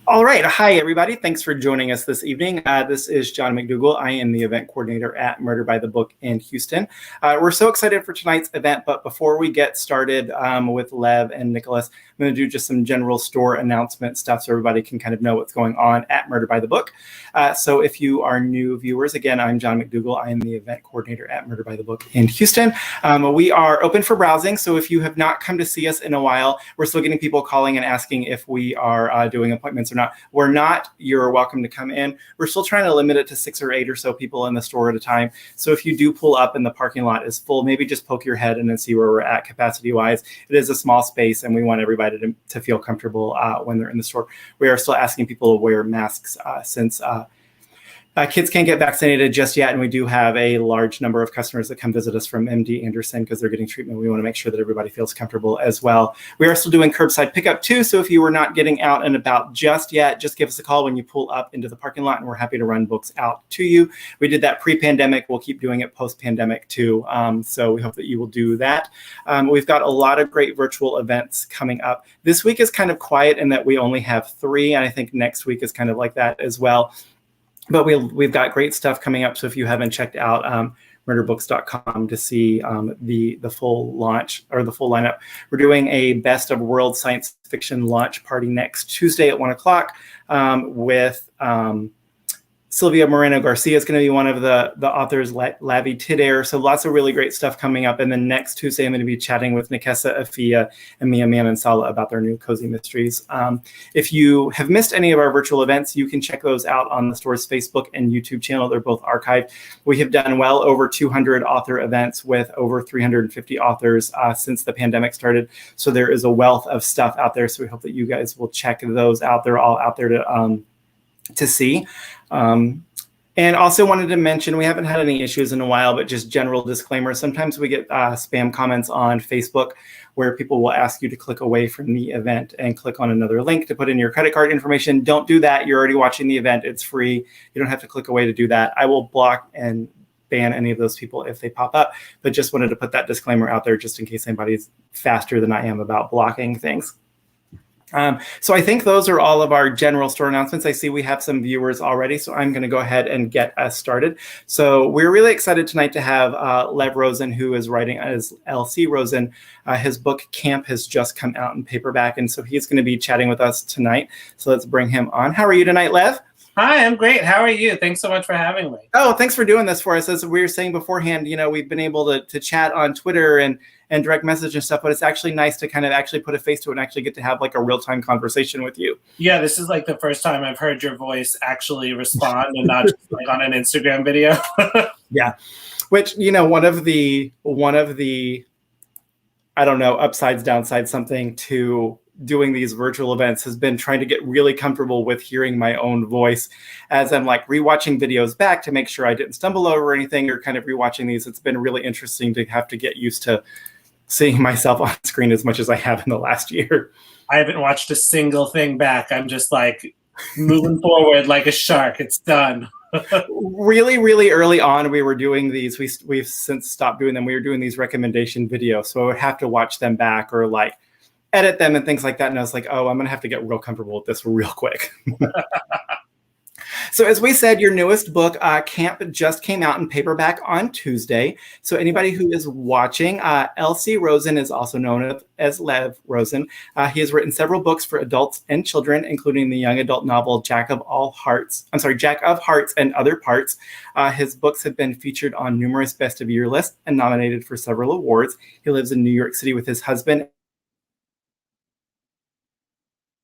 All right. Hi, everybody. Thanks for joining us this evening. This is John McDougall. I am the event coordinator at Murder by the Book in Houston. We're so excited for tonight's event, but before we get started with Lev and Nicholas, I'm going to do just some general store announcement stuff so everybody can kind of know what's going on at Murder by the Book. So if you are new viewers, again, I'm John McDougall. I am the event coordinator at Murder by the Book in Houston. We are open for browsing, so if you have not come to see us in a while, we're still getting people calling and asking if we are doing appointments or not. We're not. You're welcome to come in. We're still trying to limit it to 6 or 8 or so people in the store at a time. So if you do pull up and the parking lot is full, maybe just poke your head in and see where we're at capacity-wise. It is a small space, and we want everybody to feel comfortable when they're in the store. We are still asking people to wear masks since kids can't get vaccinated just yet, and we do have a large number of customers that come visit us from MD Anderson because they're getting treatment. We want to make sure that everybody feels comfortable as well. We are still doing curbside pickup too, so if you were not getting out and about just yet, just give us a call when you pull up into the parking lot, and we're happy to run books out to you. We did that pre-pandemic. We'll keep doing it post-pandemic too, so we hope that you will do that. We've got a lot of great virtual events coming up. This week is kind of quiet in that we only have 3, and I think next week is kind of like that as well. But we've got great stuff coming up. So if you haven't checked out murderbooks.com to see the full launch or the full lineup, we're doing a Best of World Science Fiction launch party next Tuesday at 1 o'clock with Sylvia Moreno Garcia is going to be one of the authors, Lavi Tidair. So lots of really great stuff coming up. And then next Tuesday, I'm going to be chatting with Nikesa Afia and Mia Manansala about their new Cozy Mysteries. If you have missed any of our virtual events, you can check those out on the store's Facebook and YouTube channel. They're both archived. We have done well over 200 author events with over 350 authors since the pandemic started. So there is a wealth of stuff out there. So we hope that you guys will check those out. They're all out there to see. And also wanted to mention, we haven't had any issues in a while, but just general disclaimer. Sometimes we get spam comments on Facebook where people will ask you to click away from the event and click on another link to put in your credit card information. Don't do that. You're already watching the event. It's free. You don't have to click away to do that. I will block and ban any of those people if they pop up, but just wanted to put that disclaimer out there just in case anybody's faster than I am about blocking things. So I think those are all of our general store announcements. I see we have some viewers already, so I'm going to go ahead and get us started. So we're really excited tonight to have Lev Rosen, who is writing as L.C. Rosen. His book Camp has just come out in paperback, and so he's going to be chatting with us tonight. So let's bring him on. How are you tonight, Lev? Hi, I'm great. How are you? Thanks so much for having me. Oh, thanks for doing this for us. As we were saying beforehand, we've been able to chat on Twitter and direct message and stuff, but it's actually nice to kind of actually put a face to it and actually get to have like a real-time conversation with you. Yeah, this is like the first time I've heard your voice actually respond and not just like on an Instagram video. Yeah, which, one of the I don't know, upsides, downsides, something to doing these virtual events has been trying to get really comfortable with hearing my own voice as I'm like rewatching videos back to make sure I didn't stumble over anything or kind of rewatching these. It's been really interesting to have to get used to seeing myself on screen as much as I have in the last year. I haven't watched a single thing back. I'm just like moving forward like a shark. It's done. Really, really early on, we were doing these. We've since stopped doing them. We were doing these recommendation videos. So I would have to watch them back or like edit them and things like that. And I was like, oh, I'm going to have to get real comfortable with this real quick. So as we said, your newest book, Camp, just came out in paperback on Tuesday. So anybody who is watching, L.C. Rosen is also known as Lev Rosen. He has written several books for adults and children, including the young adult novel Jack of Hearts and Other Parts. His books have been featured on numerous Best of Year lists and nominated for several awards. He lives in New York City with his husband,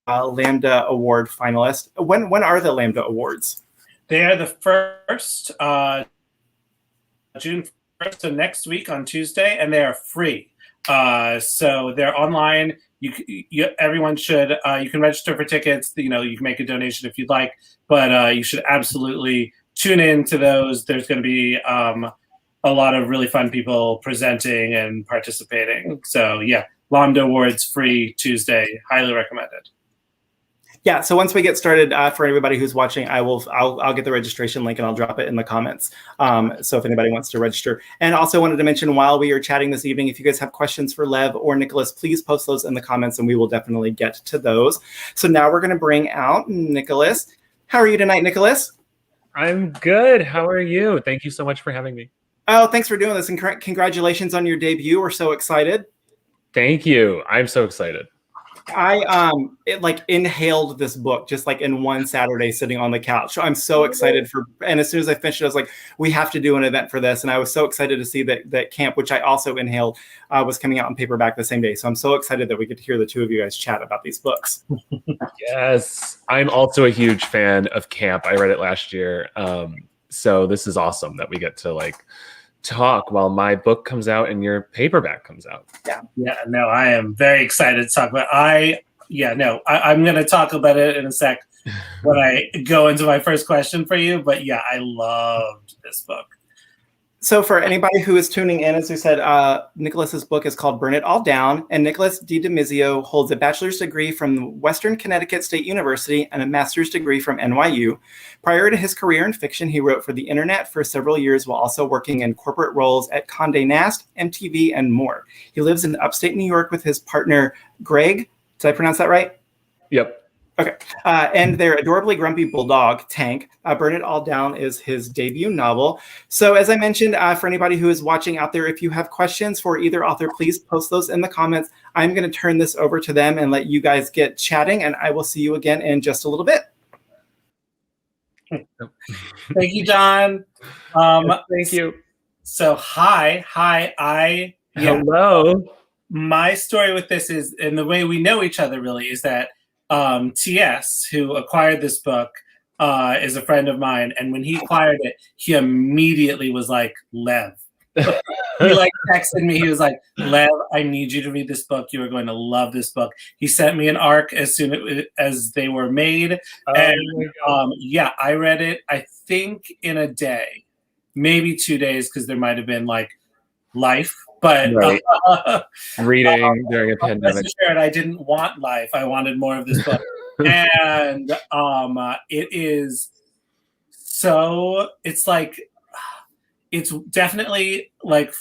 Lambda Award finalist. When are the Lambda Awards? They are the first, June 1st, so next week on Tuesday, and they are free. So they're online. Everyone should. You can register for tickets. You can make a donation if you'd like, but you should absolutely tune in to those. There's going to be a lot of really fun people presenting and participating. So yeah, Lambda Awards free Tuesday. Highly recommended. Yeah, so once we get started, for anybody who's watching, I'll get the registration link and I'll drop it in the comments. So if anybody wants to register. And also wanted to mention while we are chatting this evening, if you guys have questions for Lev or Nicholas, please post those in the comments and we will definitely get to those. So now we're going to bring out Nicholas. How are you tonight, Nicholas? I'm good. How are you? Thank you so much for having me. Oh, thanks for doing this, and congratulations on your debut. We're so excited. Thank you. I'm so excited. I inhaled this book just like in one Saturday sitting on the couch. So I'm so excited and as soon as I finished it, I was like, we have to do an event for this. And I was so excited to see that Camp, which I also inhaled, was coming out in paperback the same day. So I'm so excited that we get to hear the two of you guys chat about these books. Yes. I'm also a huge fan of Camp. I read it last year. So this is awesome that we get to talk while my book comes out and your paperback comes out. No, I am very excited to talk about I'm going to talk about it in a sec when I go into my first question for you, but yeah, I loved this book. So for anybody who is tuning in, as we said, Nicholas's book is called Burn It All Down, and Nicolas DiDomizio holds a bachelor's degree from Western Connecticut State University and a master's degree from NYU. Prior to his career in fiction, he wrote for the internet for several years while also working in corporate roles at Condé Nast, MTV, and more. He lives in upstate New York with his partner, Graig. Did I pronounce that right? Yep. Okay. And their adorably grumpy bulldog, Tank. Burn It All Down is his debut novel. So as I mentioned, for anybody who is watching out there, if you have questions for either author, please post those in the comments. I'm going to turn this over to them and let you guys get chatting, and I will see you again in just a little bit. Thank you, John. Thank you. So hi. Hello. My story with this is, and the way we know each other really, is that TS, who acquired this book, is a friend of mine, and when he acquired it, he immediately was like, Lev. He texted me. He was like, Lev, I need you to read this book. You are going to love this book. He sent me an arc as soon as they were made. And I read it, I think, in a day, maybe 2 days, because there might have been life. But right. Reading during a pandemic. I didn't want life. I wanted more of this book. And it is so, it's definitely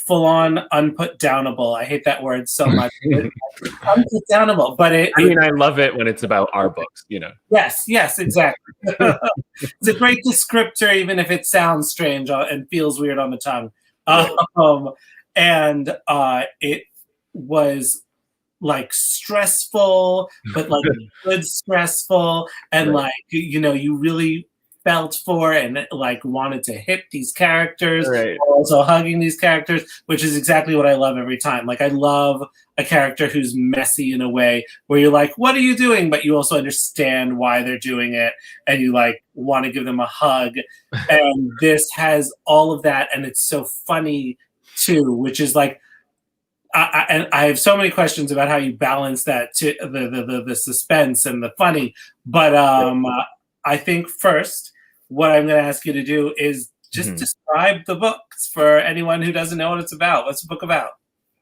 full-on unput-downable. I hate that word so much. Unput-downable, but I love it when it's about our books, Yes, exactly. It's a great descriptor, even if it sounds strange and feels weird on the tongue. And it was stressful, but good stressful, and you really felt for and wanted to hit these characters, right. Also hugging these characters, which is exactly what I love every time. I love a character who's messy in a way where you're like, what are you doing? But you also understand why they're doing it, and you want to give them a hug. And this has all of that, and it's so funny too, which is I have so many questions about how you balance that to the suspense and the funny. But I think first, what I'm going to ask you to do is just describe the books for anyone who doesn't know what it's about. What's the book about?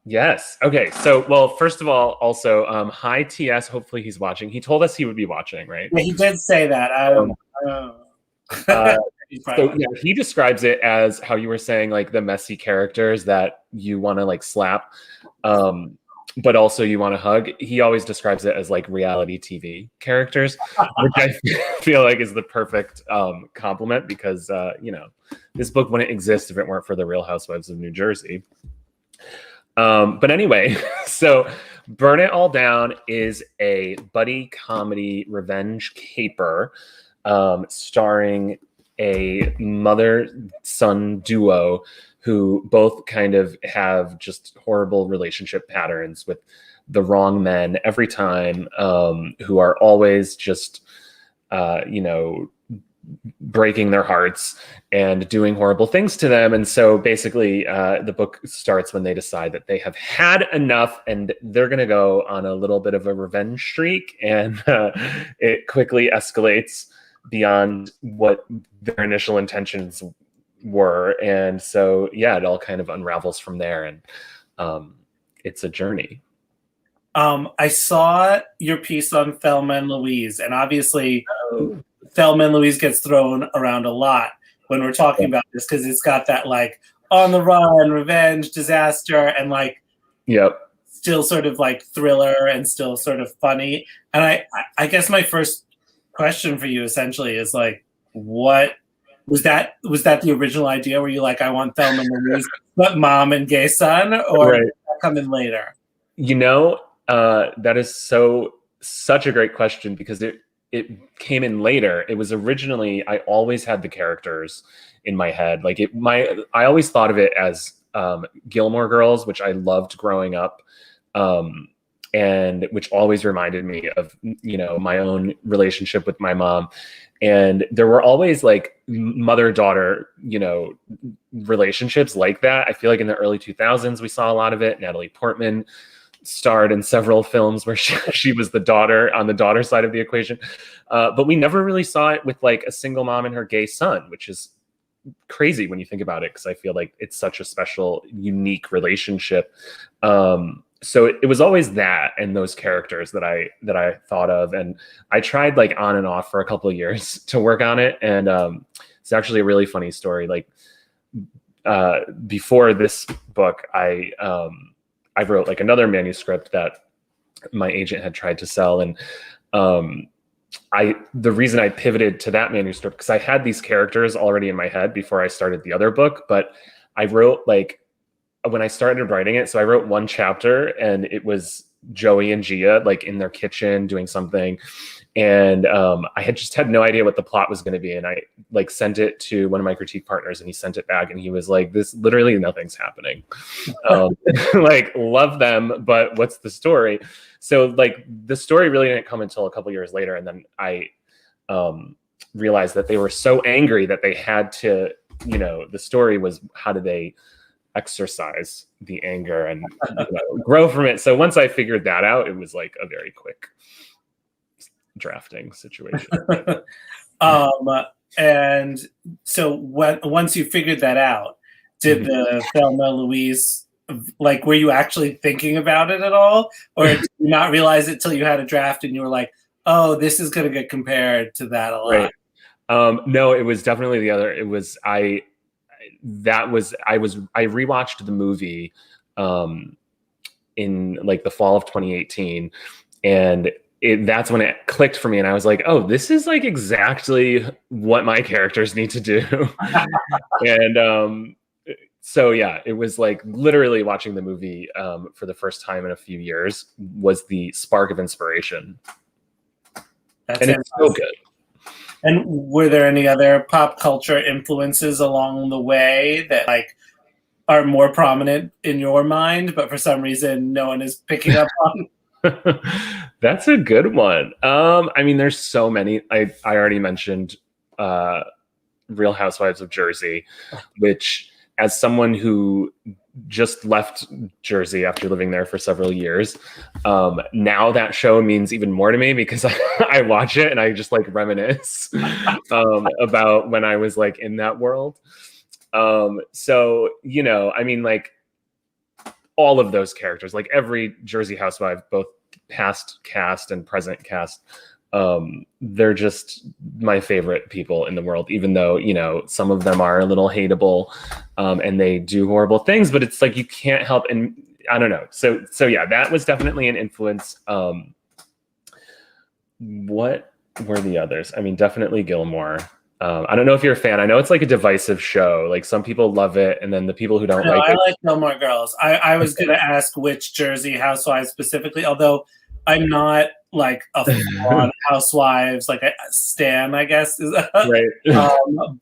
Yes. Okay. So, well, first of all, also, hi, TS. Hopefully he's watching. He told us he would be watching, right? Yeah, he did say that. I don't know. So yeah, he describes it as how you were saying, the messy characters that you want to slap, but also you want to hug. He always describes it as reality TV characters, which I feel is the perfect compliment, because this book wouldn't exist if it weren't for the Real Housewives of New Jersey. But anyway, so Burn It All Down is a buddy comedy revenge caper, starring a mother-son duo who both kind of have just horrible relationship patterns with the wrong men every time, who are always just, breaking their hearts and doing horrible things to them. And so basically the book starts when they decide that they have had enough and they're going to go on a little bit of a revenge streak, and it quickly escalates beyond what their initial intentions were. And so, yeah, it all kind of unravels from there, and it's a journey. I saw your piece on Thelma and Louise, and obviously Thelma and Louise gets thrown around a lot when we're talking about this, because it's got that like on the run, revenge, disaster, and like still sort of like thriller and still sort of funny. And I guess my first question for you essentially is like, what was that the original idea? Were you like, I want Thelma and Louise, but mom and gay son, or did that come in later? You know, that is such a great question, because it came in later. It was originally, I always had the characters in my head. Like I always thought of it as Gilmore Girls, which I loved growing up. And which always reminded me of, you know, my own relationship with my mom. And there were always like mother-daughter, you know, relationships like that. I feel like in the early 2000s, we saw a lot of it. Natalie Portman starred in several films where she was the daughter, on the daughter side of the equation. But we never really saw it with like a single mom and her gay son, which is crazy when you think about it, because I feel like it's such a special, unique relationship. So it was always that and those characters that I thought of, and I tried like on and off for a couple of years to work on it. And it's actually a really funny story. Like before this book, I wrote like another manuscript that my agent had tried to sell, and the reason I pivoted to that manuscript, because I had these characters already in my head before I started the other book, but I wrote like, when I started writing it, so I wrote one chapter and it was Joey and Gia like in their kitchen doing something. And I had no idea what the plot was going to be. And I like sent it to one of my critique partners, and he sent it back and he was like, this literally nothing's happening. Like, love them, but what's the story? So like the story really didn't come until a couple years later. And then I realized that they were so angry that they had to, you know, the story was how do they exercise the anger and grow from it. So once I figured that out, it was like a very quick drafting situation. And so once you figured that out, did the Thelma Louise, like, were you actually thinking about it at all, or did you not realize it till you had a draft and you were like, oh, this is going to get compared to that a lot? Right. No, it was definitely the other. It was I rewatched the movie in like the fall of 2018, and that's when it clicked for me, and I was like, oh, this is like exactly what my characters need to do. And so yeah, it was like literally watching the movie for the first time in a few years was the spark of inspiration. And it's so good. And were there any other pop culture influences along the way that like are more prominent in your mind, but for some reason no one is picking up on? That's a good one. I mean, there's so many. I already mentioned Real Housewives of Jersey, which, as someone who just left Jersey after living there for several years, now that show means even more to me, because I watch it and I just like reminisce about when I was like in that world. So, you know, I mean, like all of those characters, like every Jersey housewife, both past cast and present cast, they're just my favorite people in the world, even though, you know, some of them are a little hateable and they do horrible things, but it's like you can't help. And I don't know. So yeah, that was definitely an influence. What were the others? I mean, definitely Gilmore. I don't know if you're a fan. I know it's like a divisive show. Like some people love it, and then the people who don't like it. I like Gilmore Girls. I was going to ask which Jersey housewives specifically, although I'm not like a full-on Housewives, like a stan, I guess. Right.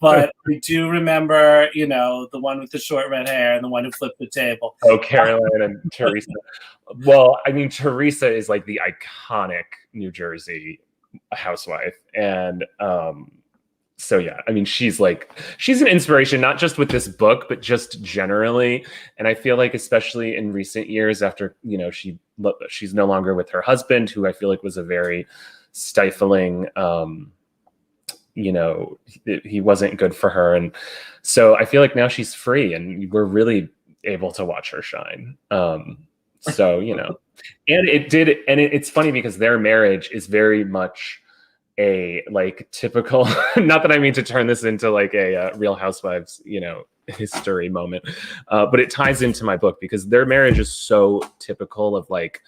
But I do remember, you know, the one with the short red hair and the one who flipped the table. Oh, Caroline and Teresa. Well, I mean, Teresa is like the iconic New Jersey housewife. And so yeah, I mean, she's an inspiration, not just with this book, but just generally. And I feel like, especially in recent years, after, you know, she's no longer with her husband, who I feel like was a very stifling, you know, he wasn't good for her. And so I feel like now she's free and we're really able to watch her shine. So, you know, And it did, and it's funny because their marriage is very much a like typical, not that I mean to turn this into like a Real Housewives, history moment, but it ties into my book because their marriage is so typical of like,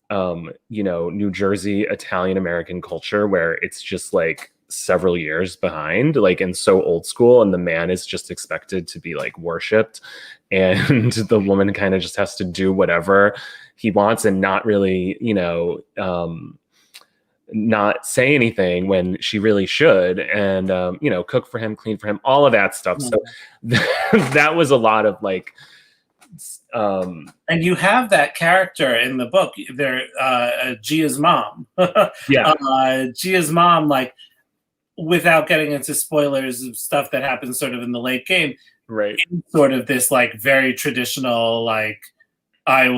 New Jersey Italian American culture, where it's just like several years behind, like, and so old school, and the man is just expected to be like worshipped, and the woman kind of just has to do whatever he wants and not really, not say anything when she really should, and cook for him, clean for him, all of that stuff. So that was a lot of like, and you have that character in the book there, Gia's mom. Gia's mom, like, without getting into spoilers of stuff that happens sort of in the late game, right? Sort of this like very traditional, like, I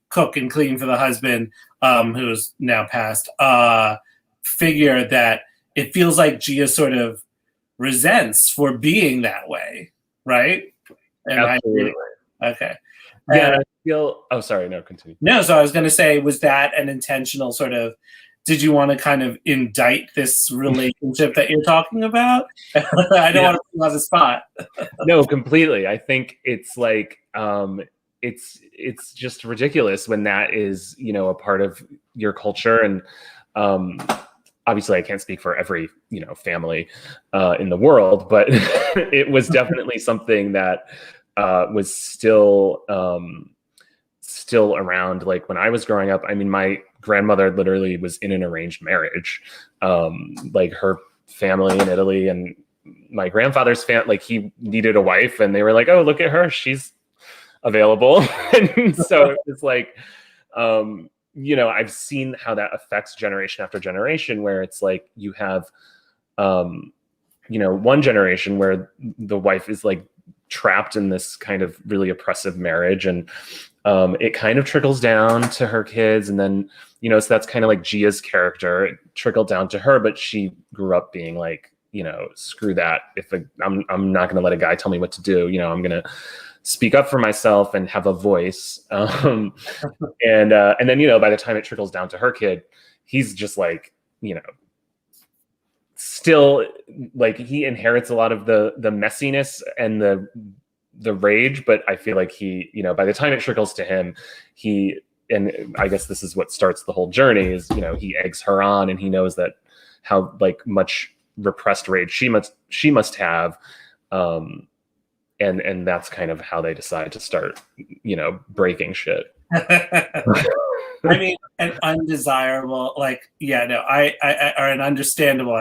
cook and clean for the husband, who's now passed, figure that it feels like Gia sort of resents for being that way, right? And absolutely. Okay. Yeah, I feel. Oh, sorry. No, continue. No, so I was going to say, was that an intentional sort of? Did you want to kind of indict this relationship that you're talking about? I don't want to put you on the spot. No, completely. I think it's like it's just ridiculous when that is, a part of your culture. And obviously I can't speak for every, family in the world, but it was definitely something that was still around. Like when I was growing up, I mean, my grandmother literally was in an arranged marriage. Like her family in Italy and my grandfather's family, like he needed a wife and they were like, oh, look at her, she's available. And so it's like, I've seen how that affects generation after generation, where it's like you have, one generation where the wife is like trapped in this kind of really oppressive marriage, and it kind of trickles down to her kids, and then so that's kind of like Gia's character. It trickled down to her, but she grew up being like, screw that. I'm not going to let a guy tell me what to do. I'm going to speak up for myself and have a voice. And then by the time it trickles down to her kid, he's just like, still like he inherits a lot of the messiness and the rage, but I feel like he, by the time it trickles to him, and I guess this is what starts the whole journey is, he eggs her on, and he knows that how like much repressed rage she must have. And that's kind of how they decide to start, breaking shit. I mean, an undesirable, like, or an understandable,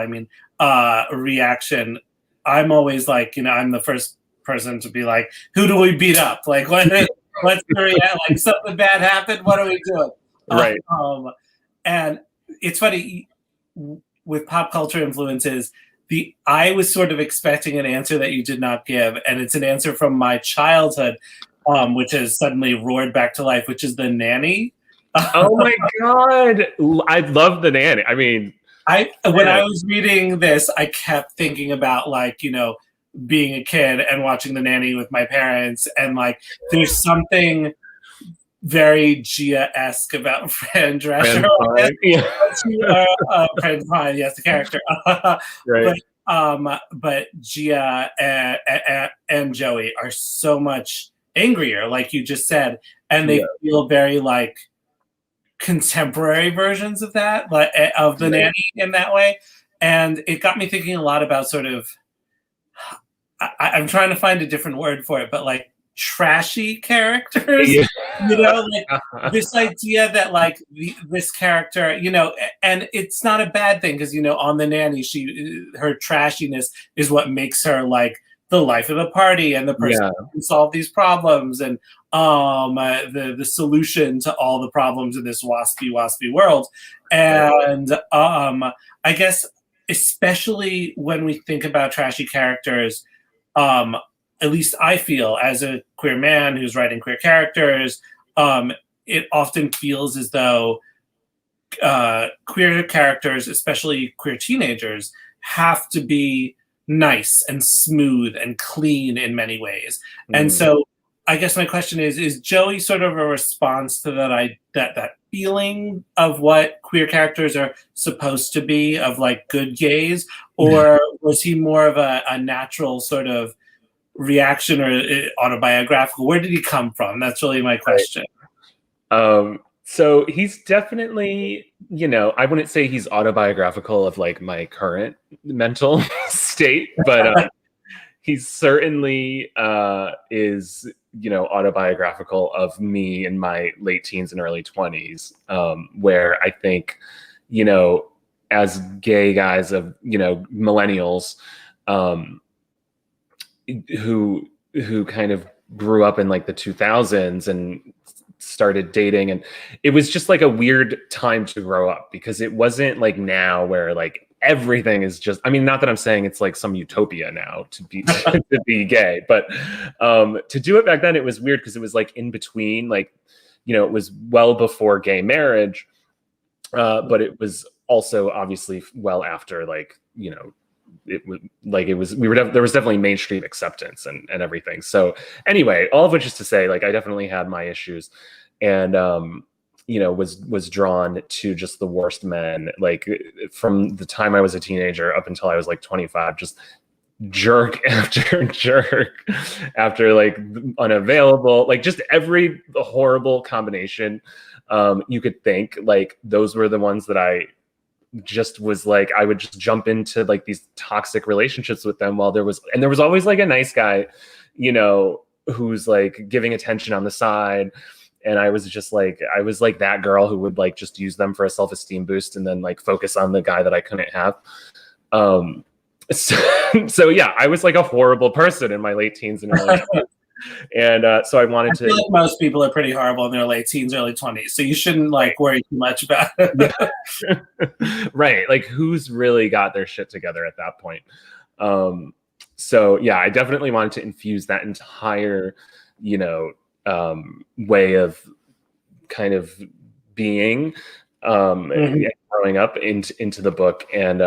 reaction. I'm always like, I'm the first person to be like, who do we beat up? Like, what's the reaction? Like, something bad happened. What are we doing? Right. And it's funny with pop culture influences. I was sort of expecting an answer that you did not give, and it's an answer from my childhood, which has suddenly roared back to life, which is The Nanny. Oh my God. I love The Nanny. I mean, when I was reading this, I kept thinking about like, being a kid and watching The Nanny with my parents, and like there's something very Gia-esque about Fran Drescher. Fran Pine, yes, the character. Right. But Gia and Joey are so much angrier, like you just said, and they feel very like contemporary versions of that, like of The Nanny in that way. And it got me thinking a lot about sort of, I'm trying to find a different word for it, but like trashy characters, like this idea that like this character, and it's not a bad thing because, on The Nanny, her trashiness is what makes her like the life of the party and the person who can solve these problems, and the solution to all the problems in this waspy world. And I guess especially when we think about trashy characters, at least I feel as a queer man who's writing queer characters, it often feels as though queer characters, especially queer teenagers, have to be nice and smooth and clean in many ways. And so I guess my question is Joey sort of a response to that feeling of what queer characters are supposed to be, of like good gays, or was he more of a natural sort of reaction or autobiographical? Where did he come from? That's really my question. So he's definitely, I wouldn't say he's autobiographical of like my current mental state, but he certainly is, autobiographical of me in my late teens and early 20s, where I think, as gay guys of, millennials, who kind of grew up in like the 2000s and started dating, and it was just like a weird time to grow up, because it wasn't like now where like everything is just, I mean, not that I'm saying it's like some utopia now to be to be gay, but to do it back then, it was weird because it was like in between, like, it was well before gay marriage, but it was also obviously well after, like, there was definitely mainstream acceptance and everything. So anyway, all of which is to say, like, I definitely had my issues, and was drawn to just the worst men, like from the time I was a teenager up until I was like 25, just jerk after jerk after like unavailable, like just every horrible combination you could think. Like, those were the ones that I just was like, I would just jump into like these toxic relationships with them, while there was always like a nice guy, who's like giving attention on the side. And I was just like, I was like that girl who would like just use them for a self-esteem boost and then like focus on the guy that I couldn't have. So yeah, I was like a horrible person in my late teens and early 20s. And so I wanted to. I feel like most people are pretty horrible in their late teens, early 20s, so you shouldn't like worry too much about it. Right, like who's really got their shit together at that point? So yeah, I definitely wanted to infuse that entire, way of kind of being, and growing up into the book, and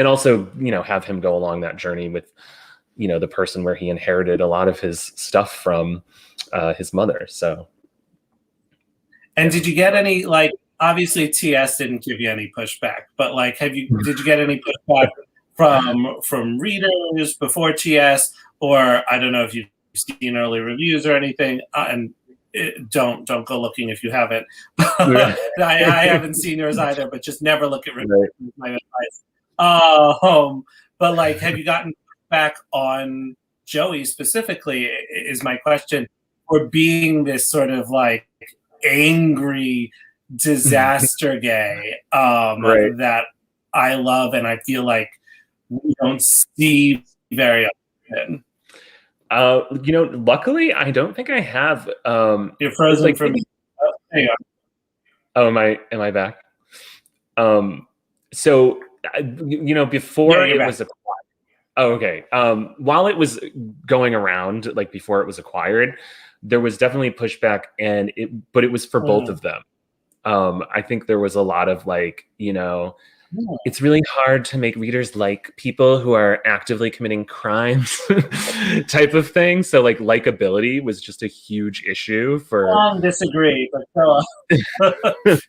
also have him go along that journey with the person where he inherited a lot of his stuff from his mother. So, and did you get any, like, obviously TS didn't give you any pushback, but like, did you get any pushback from readers before TS, or I don't know if you've seen early reviews or anything, and don't go looking if you haven't. I haven't seen yours either, but just never look at reviews. Right. My advice. But like, have you gotten back on Joey specifically, is my question, for being this sort of like angry disaster gay right. that I love, and I feel like we don't see very often? Luckily I don't think I have. You're frozen like, for me. There you are. Oh, am I back? So before it was acquired. Oh, okay. While it was going around, like before it was acquired, there was definitely pushback, but it was for both of them. I think there was a lot of like, it's really hard to make readers like people who are actively committing crimes type of thing. So like likability was just a huge issue for. Disagree, but go on.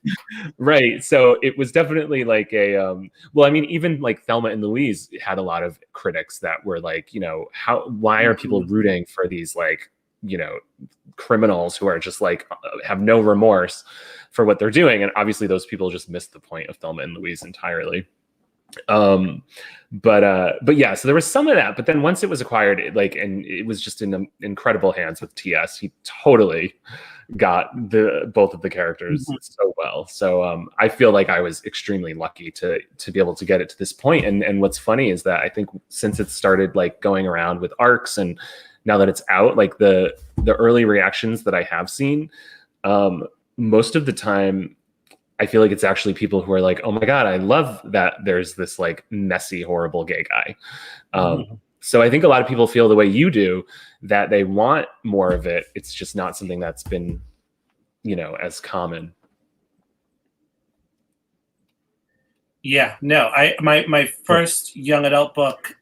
Right. So it was definitely like well, I mean, even like Thelma and Louise had a lot of critics that were like, why are people rooting for these like, criminals who are just like have no remorse for what they're doing? And obviously those people just missed the point of Thelma and Louise entirely. But yeah, so there was some of that, but then once it was acquired, and it was just in incredible hands with TS. He totally got both of the characters so well. So I feel like I was extremely lucky to be able to get it to this point. And what's funny is that I think since it started like going around with ARCs, and now that it's out, like the early reactions that I have seen, most of the time, I feel like it's actually people who are like, oh my God, I love that there's this like messy, horrible gay guy. So I think a lot of people feel the way you do, that they want more of it. It's just not something that's been, as common. Yeah, no, my first young adult book,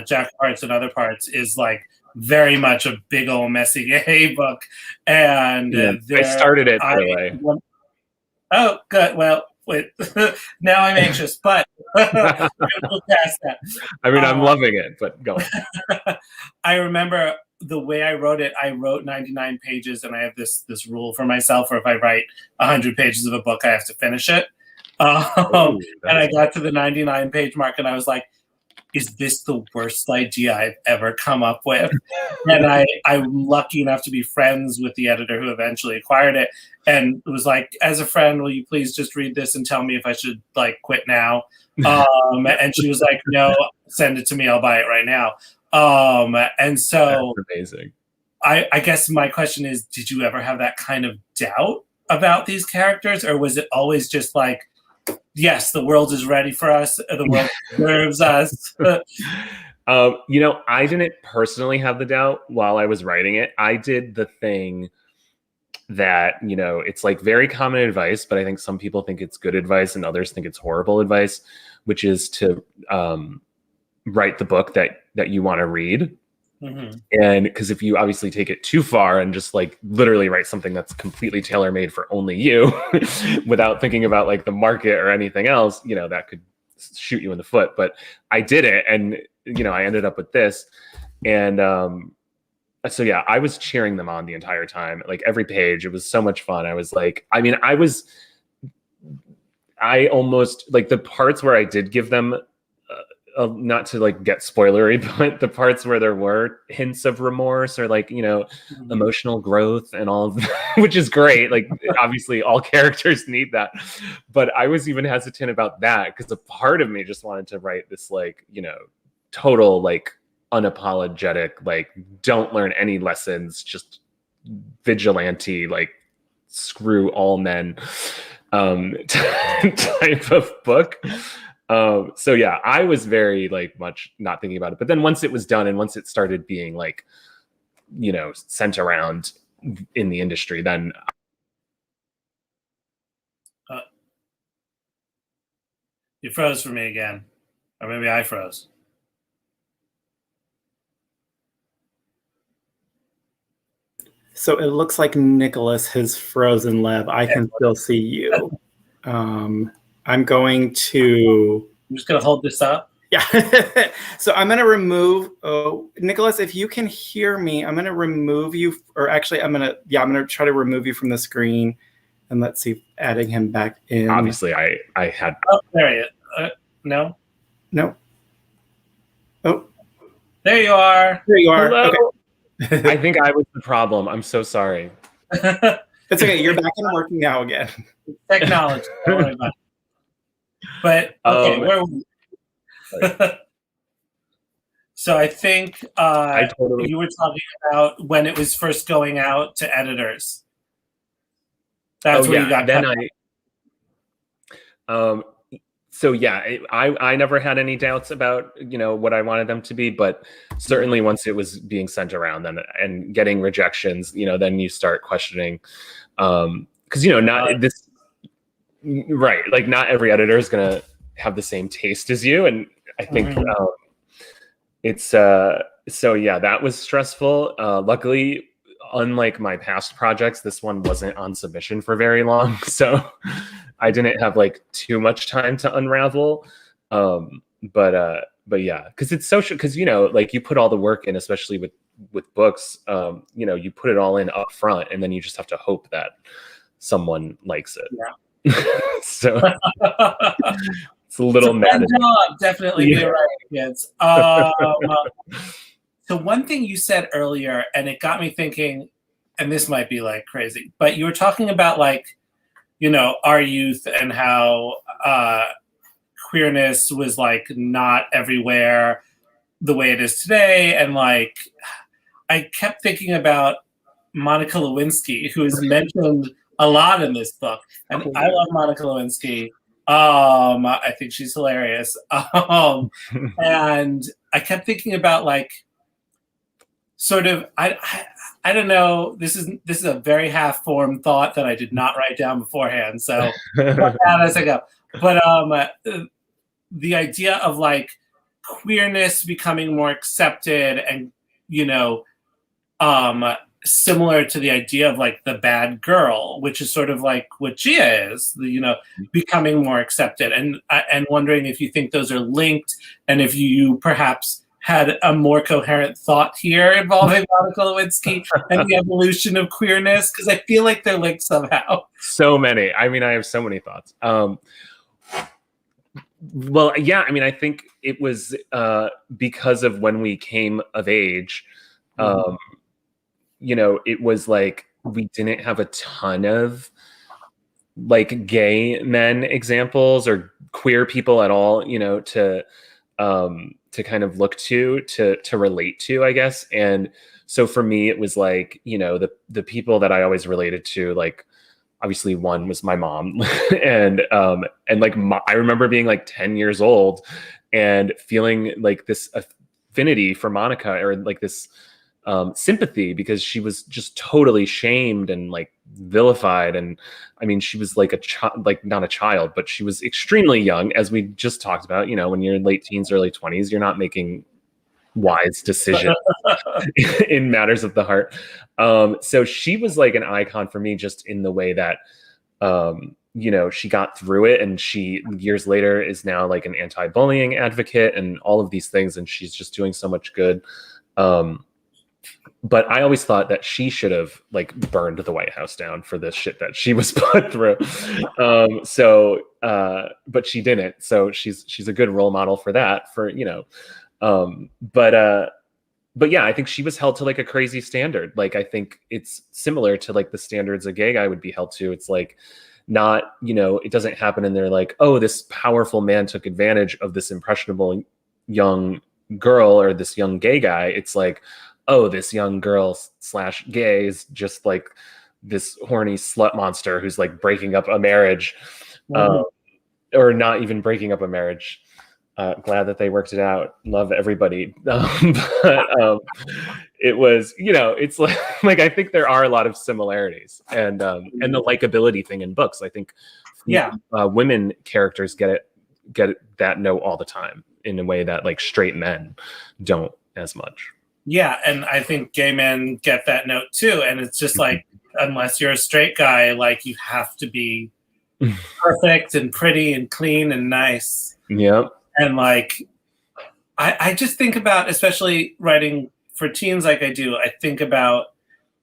Jack Parts and Other Parts, is like very much a big old messy gay book. And I started it, by the way. Oh, good. Well, wait. Now I'm anxious, but we'll pass that. I mean, I'm loving it, but go on. I remember the way I wrote it. I wrote 99 pages, and I have this rule for myself, where if I write 100 pages of a book, I have to finish it. And I got to the 99 page mark, and I was like, is this the worst idea I've ever come up with? And I'm lucky enough to be friends with the editor who eventually acquired it, and it was like, as a friend, will you please just read this and tell me if I should like quit now? And she was like, no, send it to me. I'll buy it right now. And so that's amazing. I guess my question is, did you ever have that kind of doubt about these characters, or was it always just like, yes, the world is ready for us, the world deserves us? I didn't personally have the doubt while I was writing it. I did the thing that, it's like very common advice, but I think some people think it's good advice and others think it's horrible advice, which is to write the book that you want to read. Mm-hmm. And because if you obviously take it too far and just like literally write something that's completely tailor-made for only you without thinking about like the market or anything else, that could shoot you in the foot. But I did it, and I ended up with this. And so yeah, I was cheering them on the entire time, like every page. It was so much fun. I was like, I almost like the parts where I did give them not to like get spoilery, but the parts where there were hints of remorse or like, emotional growth and all of that, which is great. Like obviously all characters need that, but I was even hesitant about that because a part of me just wanted to write this like, total like unapologetic, like don't learn any lessons, just vigilante, like screw all men type of book. So yeah, I was very like much not thinking about it. But then once it was done and once it started being like, sent around in the industry, then you froze for me again. Or maybe I froze. So it looks like Nicholas has frozen, Lev. I can still see you. I'm going to... I'm just going to hold this up. Yeah. So I'm going to remove... Oh, Nicholas, if you can hear me, I'm going to remove you. Or actually, I'm going to try to remove you from the screen. And let's see, adding him back in. Obviously, I had... Oh, there he is. No? No. Oh. There you are. There you are. Hello. Okay. I think I was the problem. I'm so sorry. It's okay. You're back and working now again. Technology. Don't worry about it. But okay, where were we? So I think you were talking about when it was first going out to editors. That's where you got then So yeah, I never had any doubts about what I wanted them to be, but certainly once it was being sent around and getting rejections, then you start questioning, because not this right, like not every editor is gonna have the same taste as you, and I think it's so yeah, that was stressful. Luckily, unlike my past projects, this one wasn't on submission for very long, so I didn't have like too much time to unravel. But yeah, because it's social, because like you put all the work in, especially with books, you put it all in up front, and then you just have to hope that someone likes it. Yeah. So it's a little mad. Definitely, you're right, kids. So one thing you said earlier, and it got me thinking, and this might be like crazy, but you were talking about like, our youth and how queerness was like not everywhere the way it is today. And like, I kept thinking about Monica Lewinsky, who is mentioned a lot in this book. And I love Monica Lewinsky. I think she's hilarious. And I kept thinking about like, sort of, I don't know. This is a very half-formed thought that I did not write down beforehand. So as I go. But the idea of like queerness becoming more accepted and you know, similar to the idea of like the bad girl, which is sort of like what Gia is, you know, becoming more accepted, and wondering if you think those are linked, and if you perhaps had a more coherent thought here involving Monica Lewinsky and the evolution of queerness, because I feel like they're linked somehow. So many. I mean, I have so many thoughts. Well, yeah, I mean, I think it was because of when we came of age, you know, it was like we didn't have a ton of like gay men examples or queer people at all, you know, to kind of look to relate to, I guess. And so for me, it was like, you know, the people that I always related to, like, obviously one was my mom and like I remember being like 10 years old and feeling like this affinity for Monica, or like this sympathy, because she was just totally shamed and like vilified. And I mean, she was like like not a child, but she was extremely young, as we just talked about. You know, when you're in late teens, early 20s, you're not making wise decisions in matters of the heart. So she was like an icon for me, just in the way that, you know, she got through it, and she years later is now like an anti-bullying advocate and all of these things. And she's just doing so much good. But I always thought that she should have like burned the White House down for this shit that she was put through. But she didn't. So she's a good role model for that, for, you know, but yeah, I think she was held to like a crazy standard. Like, I think it's similar to like the standards a gay guy would be held to. It's like, not, you know, it doesn't happen and they're like, oh, this powerful man took advantage of this impressionable young girl or this young gay guy. It's like, oh, this young girl / gay is just like this horny slut monster who's like breaking up a marriage, or not even breaking up a marriage. Glad that they worked it out. Love everybody. It was, you know, it's like I think there are a lot of similarities, and the likability thing in books. I think, women characters get that note all the time in a way that like straight men don't as much. Yeah, and I think gay men get that note too. And it's just like, unless you're a straight guy, like you have to be perfect and pretty and clean and nice. Yeah. And like, I just think about, especially writing for teens like I do, I think about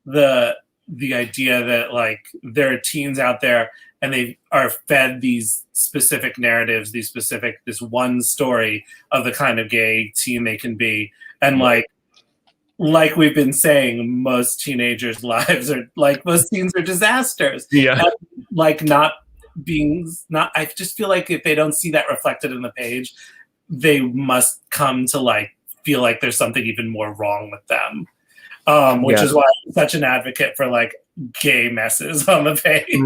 the idea that like there are teens out there and they are fed these specific narratives, this one story of the kind of gay teen they can be. And like we've been saying, most teenagers' lives are like, most teens are disasters. Yeah. And, like I just feel like if they don't see that reflected in the page, they must come to like feel like there's something even more wrong with them. Which is why I'm such an advocate for like gay messes on the page.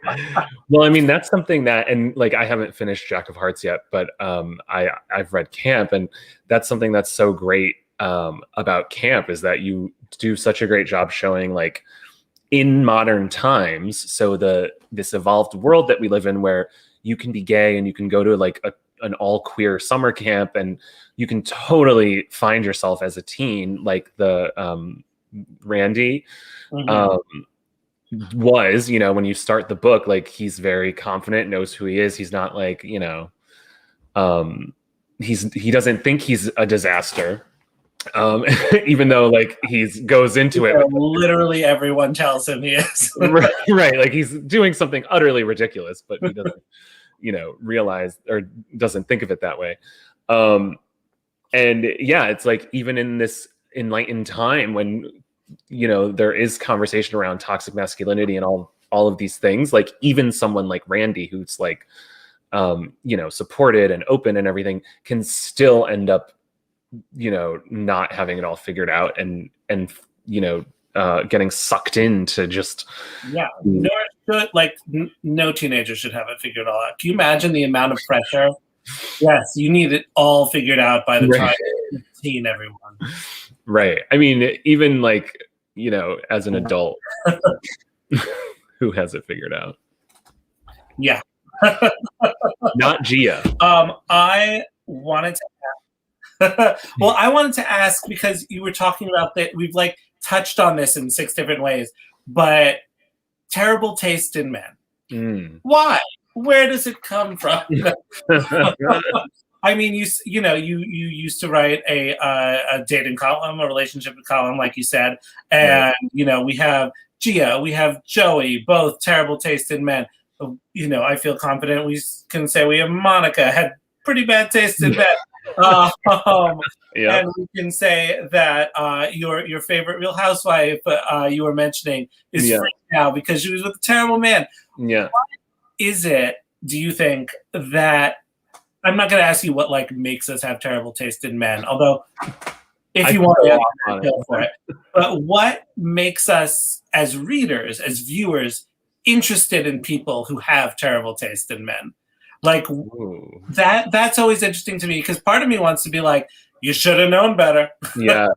Right. Well, I mean, that's something that, and like, I haven't finished Jack of Hearts yet, but I've read Camp, and that's something that's so great about Camp, is that you do such a great job showing like in modern times, so this evolved world that we live in, where you can be gay and you can go to like an all queer summer camp and you can totally find yourself as a teen, like the Randy was, you know, when you start the book, like he's very confident, knows who he is. He's not like, you know, he doesn't think he's a disaster. Even though like goes into it, literally everyone tells him he is. right, like he's doing something utterly ridiculous, but he doesn't, you know, realize or doesn't think of it that way. And yeah, it's like, even in this enlightened time when, you know, there is conversation around toxic masculinity and all of these things, like even someone like Randy, who's like, you know, supported and open and everything, can still end up, you know, not having it all figured out and you know, getting sucked into just no teenager should have it figured all out. Can you imagine the amount of pressure? Yes, you need it all figured out by the time you're 15, everyone. Right. I mean, even like, you know, as an adult, who has it figured out? Yeah. Not Gia. I wanted to Well, I wanted to ask, because you were talking about that, we've like touched on this in 6 different ways, but terrible taste in men. Why? Where does it come from? I mean, you used to write a dating column, a relationship column, like you said, and we have Gia, we have Joey, both terrible taste in men. I feel confident we can say we have Monica, had pretty bad taste in men. And we can say that your favorite Real Housewife you were mentioning is free now because she was with a terrible man. Yeah. What is it, do you think, that I'm not going to ask you what like makes us have terrible taste in men, although if you want to go for it. But what makes us as readers, as viewers, interested in people who have terrible taste in men? Like that's always interesting to me, because part of me wants to be like, you should have known better. Yeah.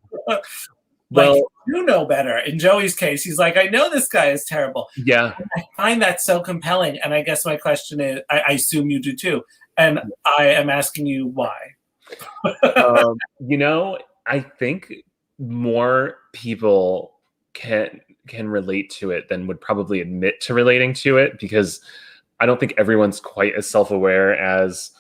Like, you know better. In Joey's case, he's like, I know this guy is terrible. Yeah. And I find that so compelling. And I guess my question is, I assume you do too. And I am asking you why. I think more people can relate to it than would probably admit to relating to it, because I don't think everyone's quite as self-aware as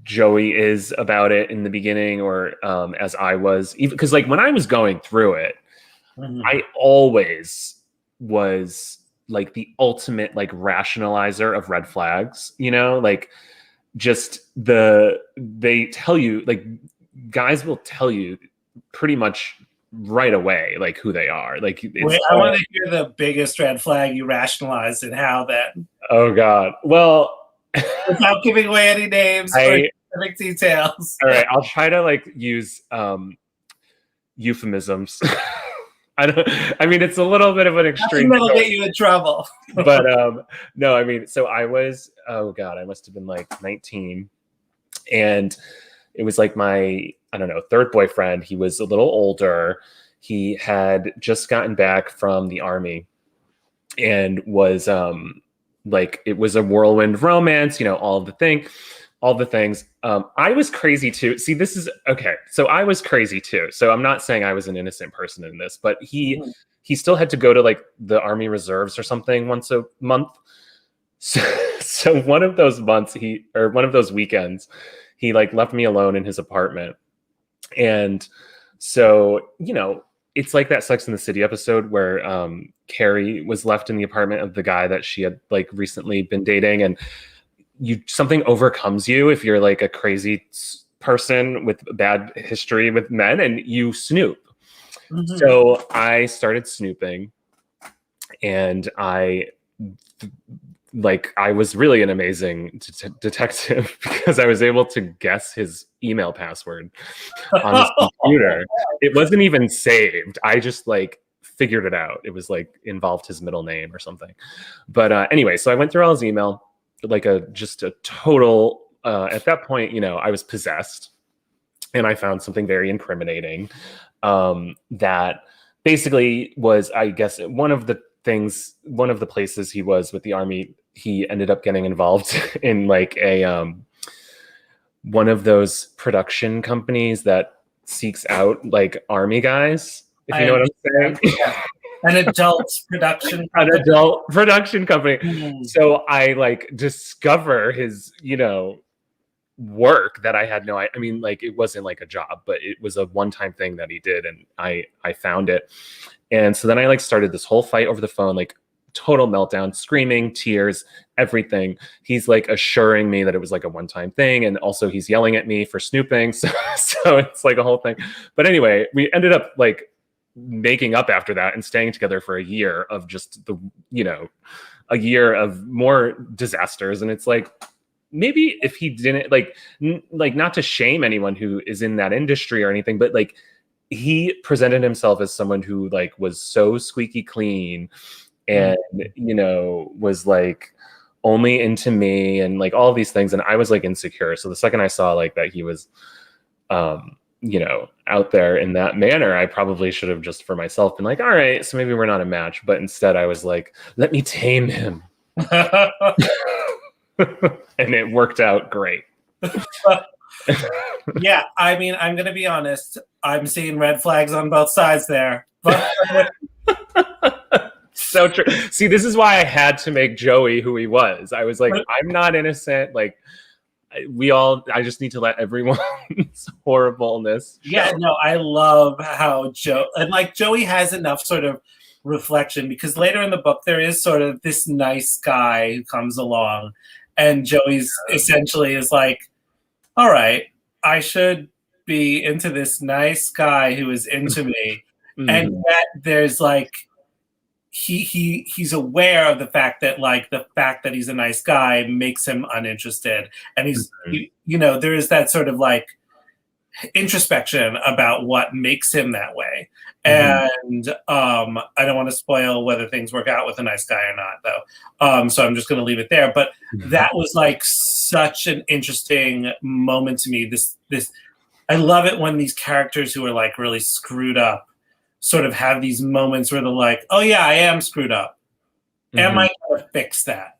Joey is about it in the beginning, or as I was, even because like when I was going through it, I always was like the ultimate like rationalizer of red flags, like just they tell you, like guys will tell you pretty much right away like who they are. Like wait, I want to hear the biggest red flag you rationalized and how that. Oh God. Well, without giving away any names or specific details. All right, I'll try to like use euphemisms. I mean, it's a little bit of an extreme. That'll get you in trouble. But no, I mean, so I was, oh God, I must have been like 19. And it was like my, I don't know, third boyfriend. He was a little older. He had just gotten back from the army and was like, it was a whirlwind romance, all the things. I was crazy too. See, this is okay. So I was crazy too. So I'm not saying I was an innocent person in this, but he still had to go to like the Army Reserves or something once a month. So one of those months one of those weekends, he like left me alone in his apartment. And so, it's like that Sex and the City episode where Carrie was left in the apartment of the guy that she had like recently been dating, and something overcomes you if you're like a crazy person with bad history with men, and you snoop. So I started snooping, and I was really an amazing detective because I was able to guess his email password on his computer. It wasn't even saved. I just like figured it out. It was like involved his middle name or something. But anyway, so I went through all his email, like just a total, at that point, I was possessed, and I found something very incriminating that basically was, I guess, one of the places he was with the Army, he ended up getting involved in like one of those production companies that seeks out like Army guys, if you know what I'm saying. An adult production company. An adult production company. So I like discover his, work that I had I mean, like it wasn't like a job, but it was a one-time thing that he did, and I found it. And so then I like started this whole fight over the phone, like total meltdown, screaming, tears, everything. He's like assuring me that it was like a one-time thing, and also he's yelling at me for snooping. So it's like a whole thing. But anyway, we ended up like making up after that and staying together for a year of just a year of more disasters. And it's like, maybe if he didn't like not to shame anyone who is in that industry or anything, but like he presented himself as someone who like was so squeaky clean and was like only into me and like all these things, and I was like insecure. So the second I saw like that he was out there in that manner, I probably should have just for myself been like, all right, so maybe we're not a match. But instead I was like, let me tame him. And it worked out great. Yeah, I mean, I'm going to be honest. I'm seeing red flags on both sides there. But So true. See, this is why I had to make Joey who he was. I was like, I'm not innocent. Like, I just need to let everyone's horribleness show. Yeah, no, I love how Joey has enough sort of reflection, because later in the book there is sort of this nice guy who comes along, and Joey's essentially is like, all right, I should be into this nice guy who is into me. And yet there's like, he's aware of the fact that he's a nice guy makes him uninterested, and he's there is that sort of like introspection about what makes him that way. And I don't want to spoil whether things work out with a nice guy or not, though, so I'm just going to leave it there. But that was like such an interesting moment to me. This I love it when these characters who are like really screwed up sort of have these moments where they're like, oh yeah, I am screwed up. Am I going to fix that?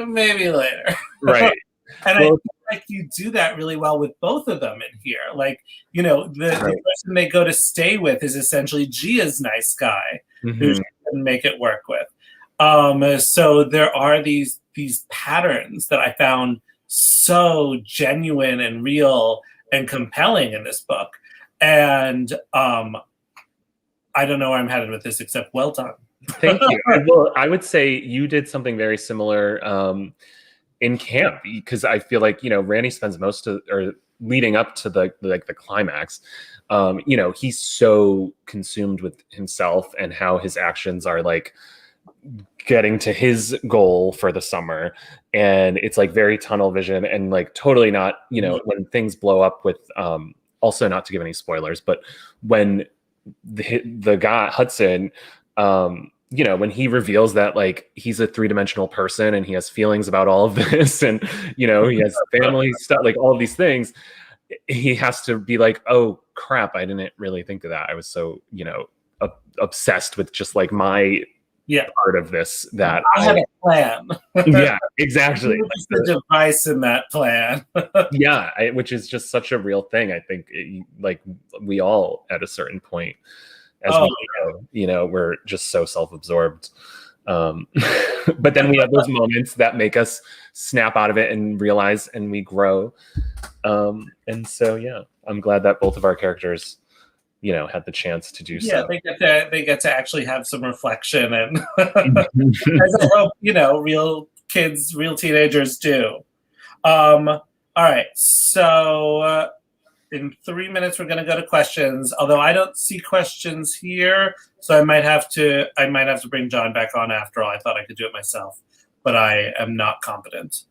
Maybe later. Right. And I feel like you do that really well with both of them in here. Like, the person they go to stay with is essentially Gia's nice guy who she can make it work with. So there are these patterns that I found so genuine and real and compelling in this book. And I don't know where I'm headed with this, except well done. Thank you. Well, I would say you did something very similar in camp, because I feel like, Randy spends most of, or leading up to the climax, he's so consumed with himself and how his actions are like getting to his goal for the summer. And it's like very tunnel vision and like totally not, when things blow up with, also not to give any spoilers, but when the guy Hudson, when he reveals that like he's a three-dimensional person and he has feelings about all of this, and he has family stuff, like all of these things, he has to be like, oh crap, I didn't really think of that. I was so obsessed with just like my part of this that I had a plan. Yeah, exactly. What's the device in that plan? Which is just such a real thing. I think like we all at a certain point, as we go, we're just so self-absorbed. But then we have those moments that make us snap out of it and realize, and we grow. And so, I'm glad that both of our characters, had the chance to do so. Yeah, they get to actually have some reflection, and as I hope, real kids, real teenagers do. All right, so in 3 minutes we're going to go to questions. Although I don't see questions here, so I might have to bring John back on after all. I thought I could do it myself, but I am not competent.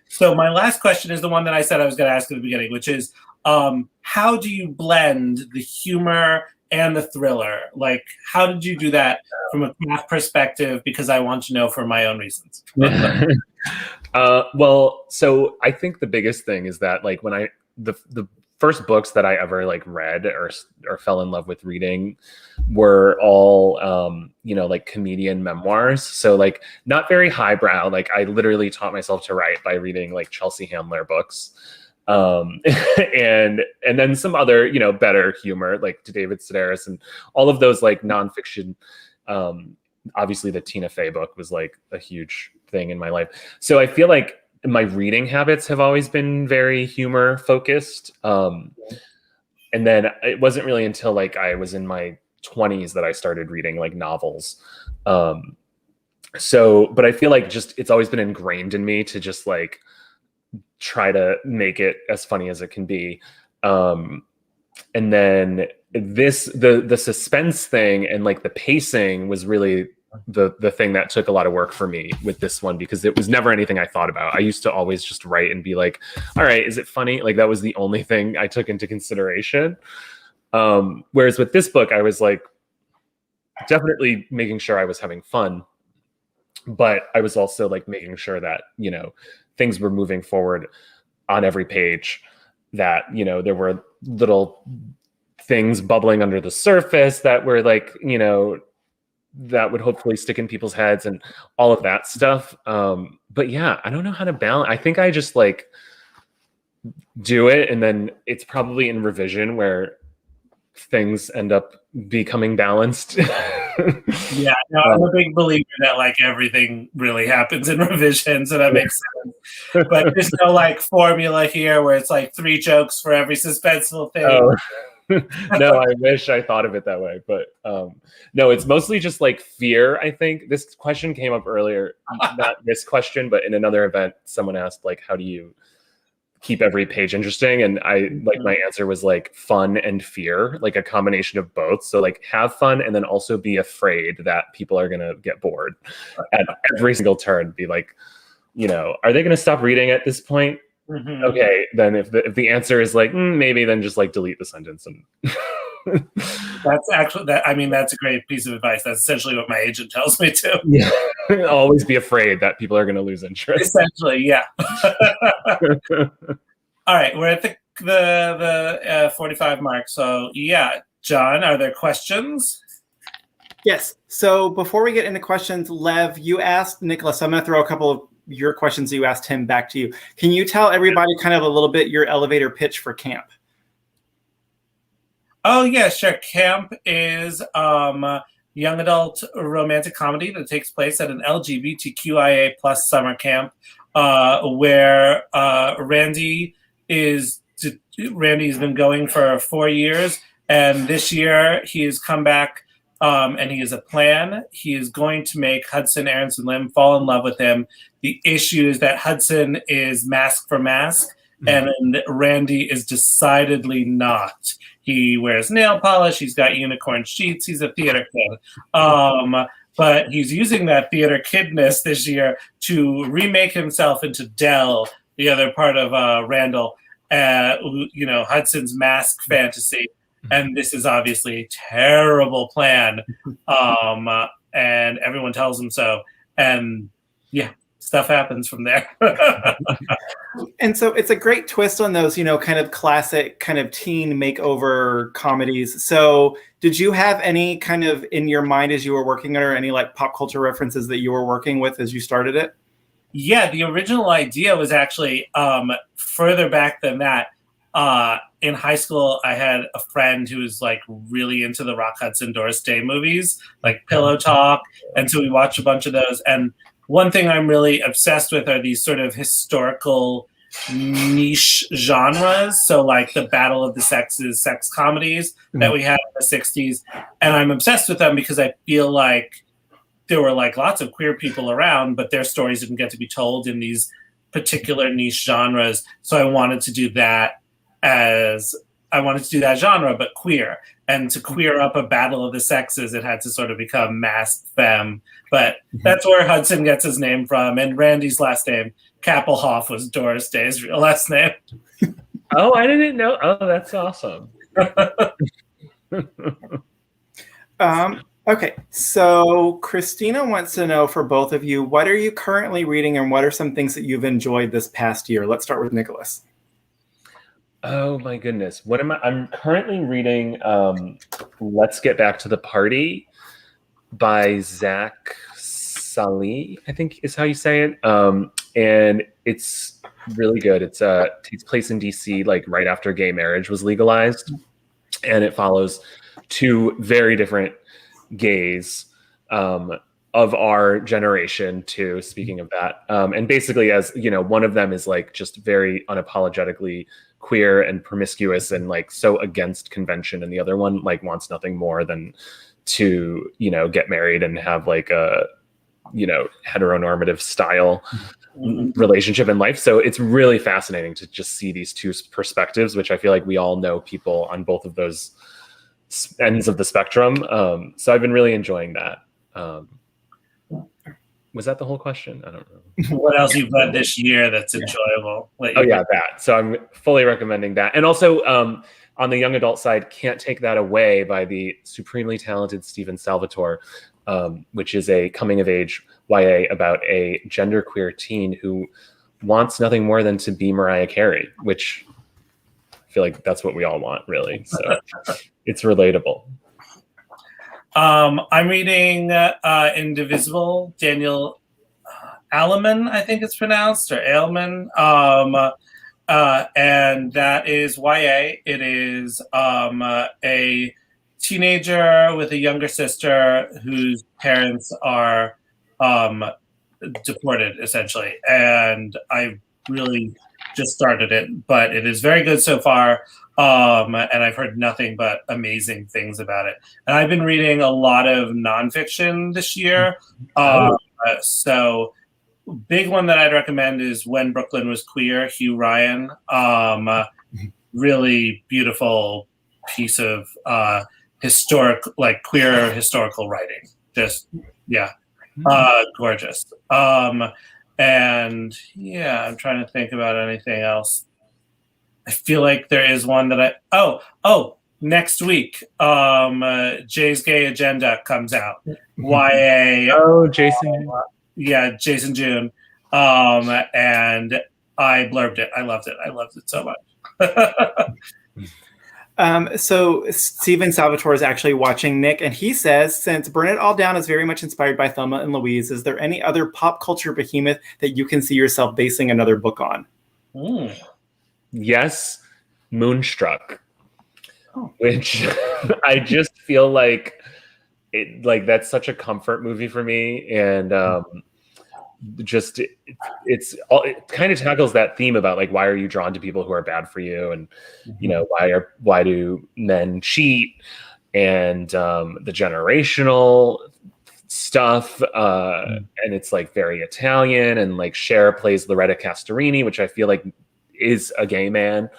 So my last question is the one that I said I was going to ask at the beginning, which is, how do you blend the humor and the thriller? Like, how did you do that from a craft perspective? Because I want to know for my own reasons. Well, so I think the biggest thing is that like when the first books that I ever like read or fell in love with reading were all, like comedian memoirs. So like not very highbrow. Like I literally taught myself to write by reading like Chelsea Handler books. And then some other, better humor, like to David Sedaris and all of those like nonfiction. Obviously the Tina Fey book was like a huge thing in my life. So I feel like my reading habits have always been very humor focused. And then it wasn't really until like I was in my 20s that I started reading like novels. But I feel like just, it's always been ingrained in me to just like try to make it as funny as it can be. And then the suspense thing and like the pacing was really the thing that took a lot of work for me with this one, because it was never anything I thought about. I used to always just write and be like, all right, is it funny? Like that was the only thing I took into consideration. Whereas with this book, I was like definitely making sure I was having fun, but I was also like making sure that, things were moving forward on every page, that, there were little things bubbling under the surface that were like, that would hopefully stick in people's heads and all of that stuff. But yeah, I don't know how to balance. I think I just like do it, and then it's probably in revision where things end up becoming balanced. Yeah, no, I'm a big believer that like everything really happens in revision, so that makes sense. But there's no like formula here where it's like 3 jokes for every suspenseful thing. Oh. No, I wish I thought of it that way, but no, it's mostly just like fear. I think this question came up earlier, not this question, but in another event, someone asked like, how do you keep every page interesting? And I like my answer was like fun and fear, like a combination of both. So like have fun and then also be afraid that people are going to get bored at every single turn. Be like, you know, are they going to stop reading at this point? Mm-hmm. Okay, then if the answer is like maybe, then just like delete the sentence. And that's actually that. I mean, that's a great piece of advice. That's essentially what my agent tells me to. Yeah, always be afraid that people are going to lose interest. Essentially, yeah. All right, we're at the 45 mark. So yeah, John, are there questions? Yes. So before we get into questions, Lev, you asked Nicholas. I'm going to throw a couple of your questions you asked him back to you. Can you tell everybody kind of a little bit your elevator pitch for camp? Oh yeah, sure. Camp is young adult romantic comedy that takes place at an LGBTQIA plus summer camp where Randy has been going for 4 years, and this year he has come back and he has a plan. He is going to make Hudson Aronson Lim fall in love with him. The issue is that Hudson is mask for mask, and Randy is decidedly not. He wears nail polish. He's got unicorn sheets. He's a theater kid. But he's using that theater kidness this year to remake himself into Dell, the other part of Randall, Hudson's mask fantasy. And this is obviously a terrible plan. And everyone tells him so. And yeah, stuff happens from there. And so it's a great twist on those, kind of classic kind of teen makeover comedies. So did you have any kind of in your mind as you were working on it, or any like pop culture references that you were working with as you started it? Yeah, the original idea was actually further back than that. In high school, I had a friend who was like really into the Rock Hudson Doris Day movies, like Pillow Talk. And so we watched a bunch of those. And one thing I'm really obsessed with are these sort of historical niche genres. So like the Battle of the Sexes, sex comedies that we had in the 60s. And I'm obsessed with them because I feel like there were like lots of queer people around, but their stories didn't get to be told in these particular niche genres. So I wanted to do that genre, but queer. And to queer up a Battle of the Sexes, it had to sort of become masked femme. But that's where Hudson gets his name from. And Randy's last name, Kappelhoff, was Doris Day's real last name. Oh, I didn't know. Oh, that's awesome. Okay, so Christina wants to know for both of you, what are you currently reading and what are some things that you've enjoyed this past year? Let's start with Nicholas. Oh my goodness. What am I? I'm currently reading Let's Get Back to the Party by Zach Salih, I think is how you say it. And it's really good. It takes place in DC, like right after gay marriage was legalized. And it follows 2 very different gays of our generation too, speaking of that. And basically, as you know, one of them is like just very unapologetically queer and promiscuous and like so against convention, and the other one like wants nothing more than to get married and have like a heteronormative style relationship in life. So it's really fascinating to just see these 2 perspectives, which I feel like we all know people on both of those ends of the spectrum. So I've been really enjoying that. Was that the whole question? I don't know. What else you've read this year that's enjoyable? That. So I'm fully recommending that. And also on the young adult side, Can't Take That Away by the supremely talented Stephen Salvatore, which is a coming of age YA about a genderqueer teen who wants nothing more than to be Mariah Carey, which I feel like that's what we all want, really. So it's relatable. I'm reading Indivisible, Daniel Aleman, I think it's pronounced, or Ailman. And that is YA. It is a teenager with a younger sister whose parents are deported, essentially. And I really just started it, but it is very good so far. And I've heard nothing but amazing things about it. And I've been reading a lot of nonfiction this year. So big one that I'd recommend is When Brooklyn Was Queer, Hugh Ryan. Really beautiful piece of queer historical writing. Just, yeah, gorgeous. And yeah, I'm trying to think about anything else. I feel like there is one that next week, Jay's Gay Agenda comes out. YA. Oh, Jason. Yeah, Jason June. And I blurbed it. I loved it. I loved it so much. So Stephen Salvatore is actually watching Nick, and he says, since Burn It All Down is very much inspired by Thelma and Louise, is there any other pop culture behemoth that you can see yourself basing another book on? Yes, Moonstruck, which I just feel like that's such a comfort movie for me, and it kind of tackles that theme about like, why are you drawn to people who are bad for you, and why do men cheat, and the generational stuff, and it's like very Italian, and like Cher plays Loretta Castorini, which I feel like is a gay man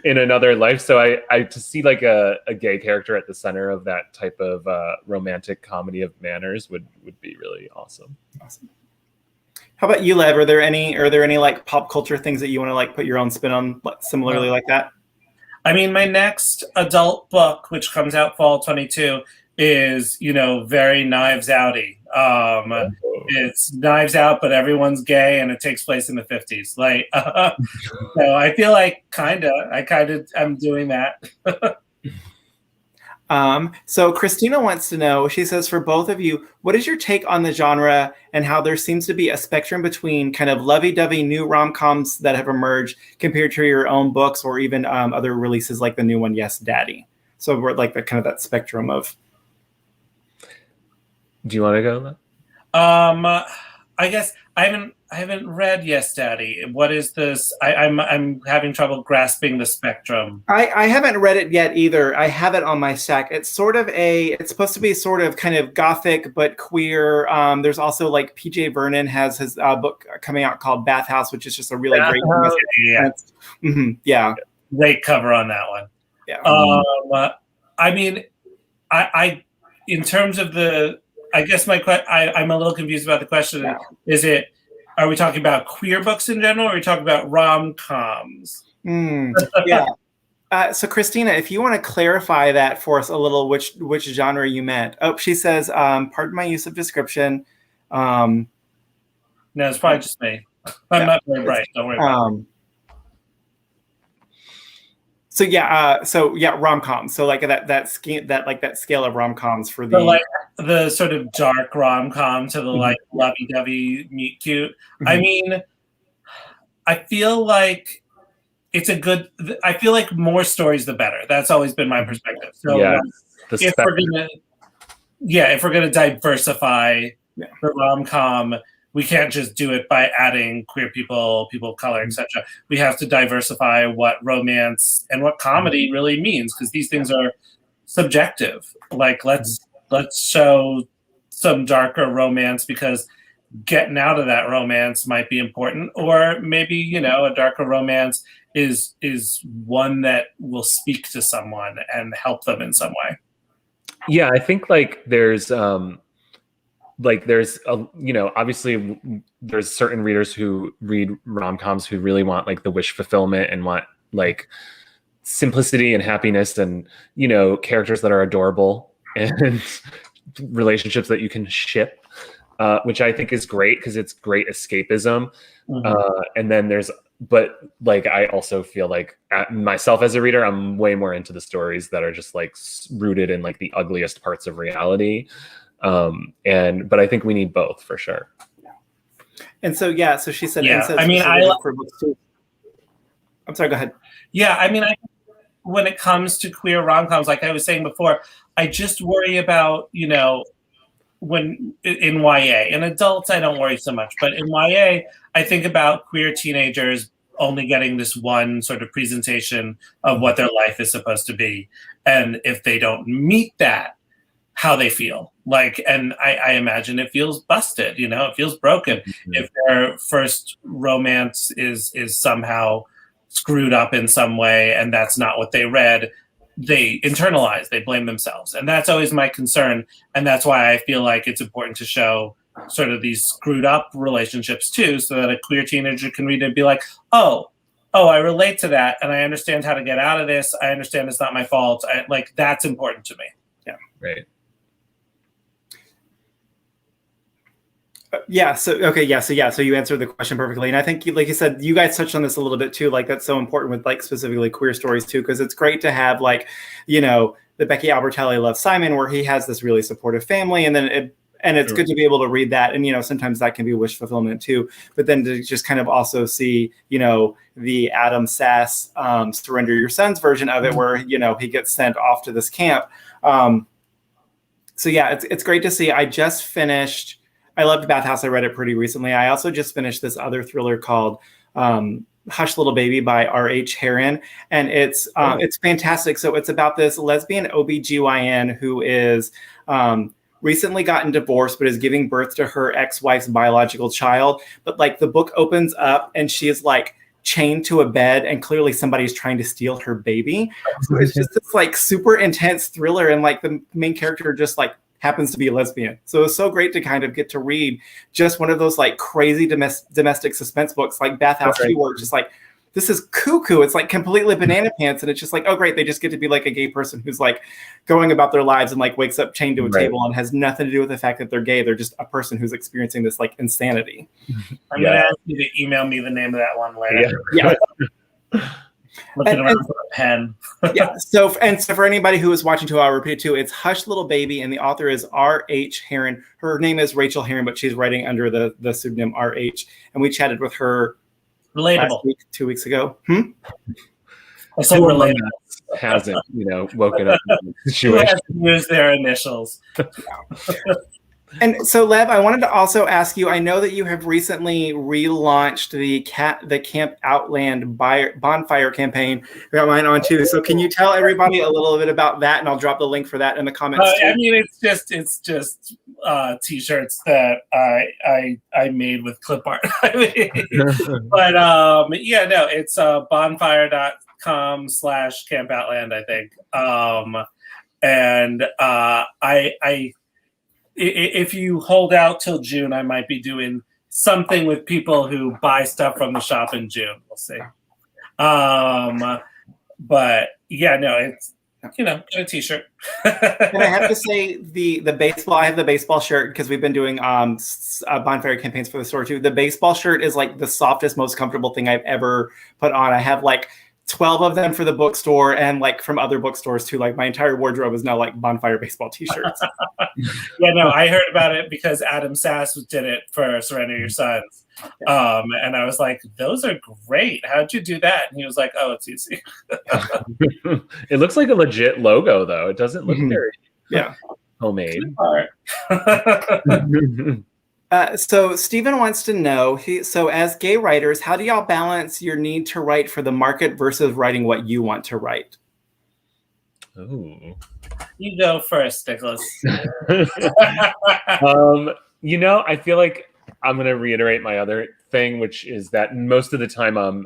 in another life. So I to see like a gay character at the center of that type of romantic comedy of manners would be really awesome. How about you, Lev? Are there any like pop culture things that you want to like put your own spin on, similarly like that? I mean, my next adult book, which comes out fall 22, is, very Knives Outy. It's Knives Out, but everyone's gay, and it takes place in the 50s. Like, so I feel like I'm doing that. So Christina wants to know, she says, for both of you, what is your take on the genre and how there seems to be a spectrum between kind of lovey-dovey new rom-coms that have emerged compared to your own books, or even other releases like the new one, Yes, Daddy? So we're like that spectrum of. Do you want to go? I guess I haven't read Yes, Daddy. What is this? I'm having trouble grasping the spectrum. I haven't read it yet either. I have it on my stack. It's it's supposed to be sort of kind of gothic but queer. There's also like PJ Vernon has his book coming out called Bathhouse, which is just a really great. Yeah. Great cover on that one. Yeah. I mean, I in terms of I guess I'm a little confused about the question. Yeah. Are we talking about queer books in general, or are we talking about rom-coms? Yeah. So Christina, if you want to clarify that for us a little, which genre you meant. Oh, she says, pardon my use of description. No, it's probably just me. I'm not very bright. Don't worry about it. So rom-coms. So like that scale of rom-coms for the sort of dark rom-com to the like lovey-dovey meet cute. I mean, I feel like I feel like more stories the better. That's always been my perspective. So if we're gonna diversify the rom-com, we can't just do it by adding queer people of color, etc. We have to diversify what romance and what comedy really means, because these things are subjective. Like, let's show some darker romance, because getting out of that romance might be important, or maybe a darker romance is one that will speak to someone and help them in some way. Yeah, I think there's obviously there's certain readers who read rom-coms who really want like the wish fulfillment and want like simplicity and happiness and, characters that are adorable and relationships that you can ship, which I think is great because it's great escapism. And then there's but like I also feel like myself as a reader, I'm way more into the stories that are just like rooted in like the ugliest parts of reality. But I think we need both for sure. And so so she said, yeah, and I mean, I for books too. I'm sorry, go ahead. Yeah, I mean, when it comes to queer rom-coms, like I was saying before, I just worry about, when in YA. In adults, I don't worry so much. But in YA, I think about queer teenagers only getting this one sort of presentation of what their life is supposed to be. And if they don't meet that, how they feel. Like, and I imagine it feels busted, it feels broken. Mm-hmm. If their first romance is somehow screwed up in some way and that's not what they read, they internalize, they blame themselves. And that's always my concern. And that's why I feel like it's important to show sort of these screwed up relationships too, so that a queer teenager can read it and be like, oh, I relate to that. And I understand how to get out of this. I understand it's not my fault. That's important to me. Yeah. Right. So you answered the question perfectly. And I think, like you said, you guys touched on this a little bit too. Like, that's so important with like specifically queer stories too, because it's great to have like, the Becky Albertalli Love, Simon, where he has this really supportive family, and then it's good to be able to read that. And, sometimes that can be wish fulfillment too, but then to just kind of also see, the Adam Sass Surrender Your Sons version of it, where, he gets sent off to this camp. It's great to see. I loved Bathhouse. I read it pretty recently. I also just finished this other thriller called Hush Little Baby by R.H. Herron. And it's fantastic. So it's about this lesbian OBGYN who is recently gotten divorced, but is giving birth to her ex-wife's biological child. But like the book opens up and she is like chained to a bed and clearly somebody's trying to steal her baby. So it's just this like super intense thriller. And like the main character just like happens to be a lesbian. So it's so great to kind of get to read just one of those like crazy domestic suspense books like Bathhouse 2, where it's just like, this is cuckoo. It's like completely banana pants. And it's just like, oh, great. They just get to be like a gay person who's like going about their lives and like wakes up chained to a table and has nothing to do with the fact that they're gay. They're just a person who's experiencing this like insanity. I'm going to ask you to email me the name of that one later. Yeah. Looking around for a pen. So for anybody who is watching too, I'll repeat it too. It's Hush Little Baby, and the author is R.H. Herron. Her name is Rachel Herron, but she's writing under the pseudonym R.H. And we chatted with her last week, 2 weeks ago. I said relatable. Hasn't, woken up in the situation. Who has used their initials. And so, Lev, I wanted to also ask you, I know that you have recently relaunched the Camp Outland bonfire campaign. I got mine on too. So can you tell everybody a little bit about that? And I'll drop the link for that in the comments. I mean, it's just t-shirts that I made with clip art. But it's bonfire.com/Camp Outland, I think. If you hold out till June, I might be doing something with people who buy stuff from the shop in June. We'll see. But it's get a t-shirt. And I have to say the baseball. I have the baseball shirt because we've been doing bonfire campaigns for the store too. The baseball shirt is like the softest, most comfortable thing I've ever put on. I have like 12 of them for the bookstore and like from other bookstores too. Like my entire wardrobe is now like bonfire baseball t-shirts. I heard about it because Adam Sass did it for Surrender Your Sons. And I was like, those are great. How'd you do that? And he was like, oh, it's easy. It looks like a legit logo though. It doesn't look very homemade. So Stephen wants to know, so as gay writers, how do y'all balance your need to write for the market versus writing what you want to write? Ooh. You go first, Nicholas. I feel like I'm going to reiterate my other thing, which is that most of the time I'm,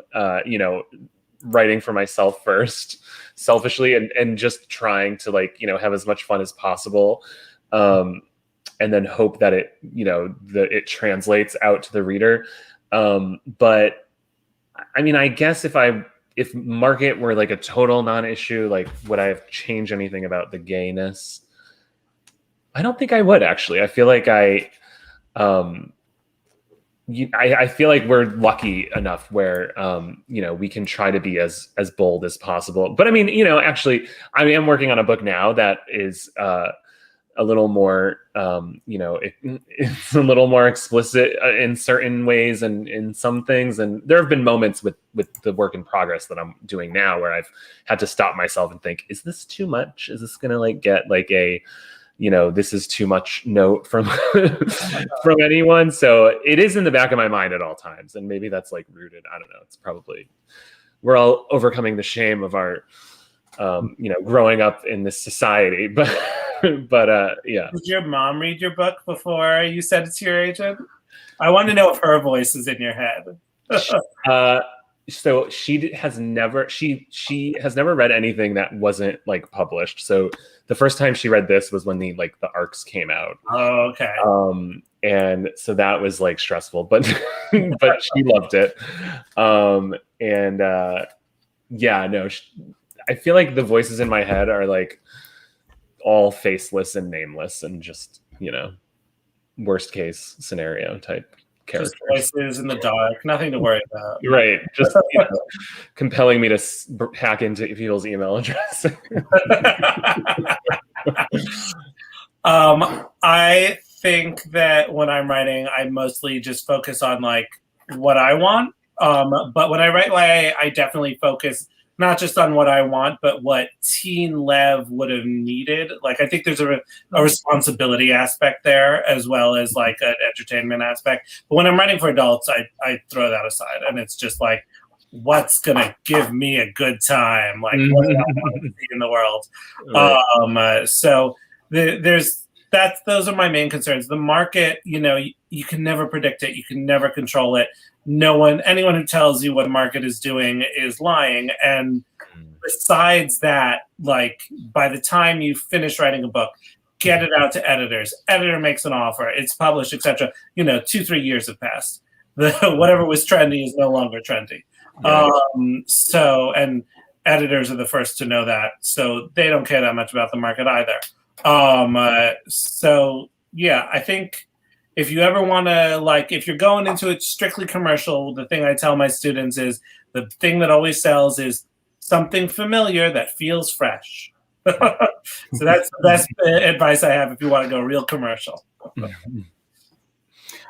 writing for myself first, selfishly, and just trying to have as much fun as possible. And then hope that it translates out to the reader. But I mean, I guess if market were like a total non-issue, like would I have changed anything about the gayness? I don't think I would actually. I feel like I feel like we're lucky enough where we can try to be as bold as possible. But I mean, actually, I am working on a book now that is a little more, it's a little more explicit in certain ways and in some things. And there have been moments with the work in progress that I'm doing now where I've had to stop myself and think, is this too much? Is this going to get a this is too much note from from anyone? So it is in the back of my mind at all times. And maybe that's rooted. I don't know. It's probably, we're all overcoming the shame of our, growing up in this society. But yeah. Did your mom read your book before you sent it to your agent? I want to know if her voice is in your head. So she has never read anything that wasn't published. So the first time she read this was when the arcs came out. Oh, okay. And so that was stressful, but but she loved it. I feel like the voices in my head are all faceless and nameless and just worst case scenario type characters. Just voices in the dark, nothing to worry about. Right, just compelling me to hack into people's email address. I think that when I'm writing, I mostly just focus on what I want. But when I write YA, I definitely focus not just on what I want, but what teen Lev would have needed. I think there's a responsibility aspect there as well as an entertainment aspect. But when I'm writing for adults, I throw that aside, and it's just what's gonna give me a good time? What do I want to see in the world? Right. So there's that. Those are my main concerns. The market, you can never predict it. You can never control it. Anyone who tells you what a market is doing is lying. And besides that, by the time you finish writing a book, get it out to editors, editor makes an offer, it's published, etc. 2-3 years have passed. Whatever was trendy is no longer trendy. Right. And editors are the first to know that, so they don't care that much about the market either. I think if you ever want to, if you're going into it strictly commercial, the thing I tell my students is the thing that always sells is something familiar that feels fresh. So that's the best advice I have if you want to go real commercial. All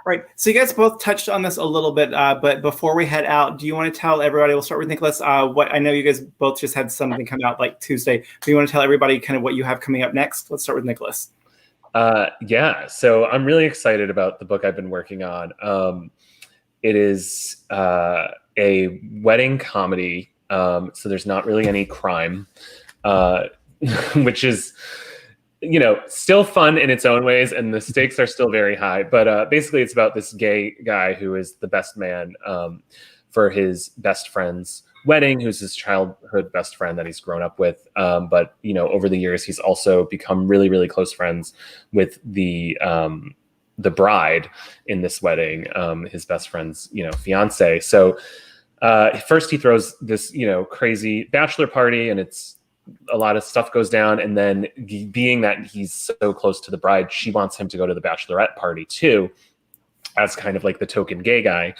right. So you guys both touched on this a little bit, but before we head out, do you want to tell everybody, we'll start with Nicholas, what I know you guys both just had something come out Tuesday. Do you want to tell everybody kind of what you have coming up next? Let's start with Nicholas. So I'm really excited about the book I've been working on. It is a wedding comedy, so there's not really any crime, which is, still fun in its own ways, and the stakes are still very high. But basically, it's about this gay guy who is the best man for his best friend's wedding, who's his childhood best friend that he's grown up with. But over the years, he's also become really, really close friends with the bride in this wedding, his best friend's, fiance. So first he throws this, crazy bachelor party, and it's a lot of stuff goes down. And then being that he's so close to the bride, she wants him to go to the bachelorette party too, as kind of the token gay guy.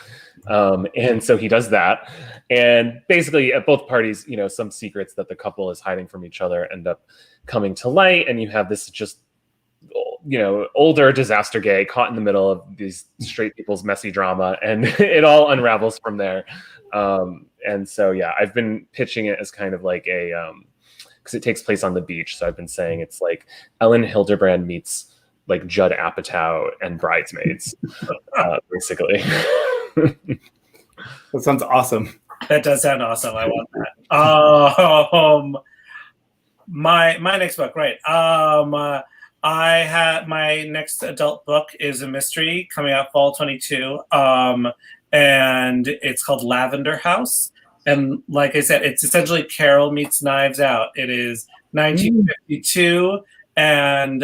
And so he does that. And basically at both parties, some secrets that the couple is hiding from each other end up coming to light. And you have this just, older disaster gay caught in the middle of these straight people's messy drama. And it all unravels from there. And so, I've been pitching it as kind of because it takes place on the beach. So I've been saying it's Ellen Hildebrand meets Judd Apatow and Bridesmaids, basically. That sounds awesome. That does sound awesome. I want that. My next book, right? I have my next adult book is a mystery coming out fall 2022, and it's called Lavender House. And like I said, it's essentially Carol meets Knives Out. It is 1952. And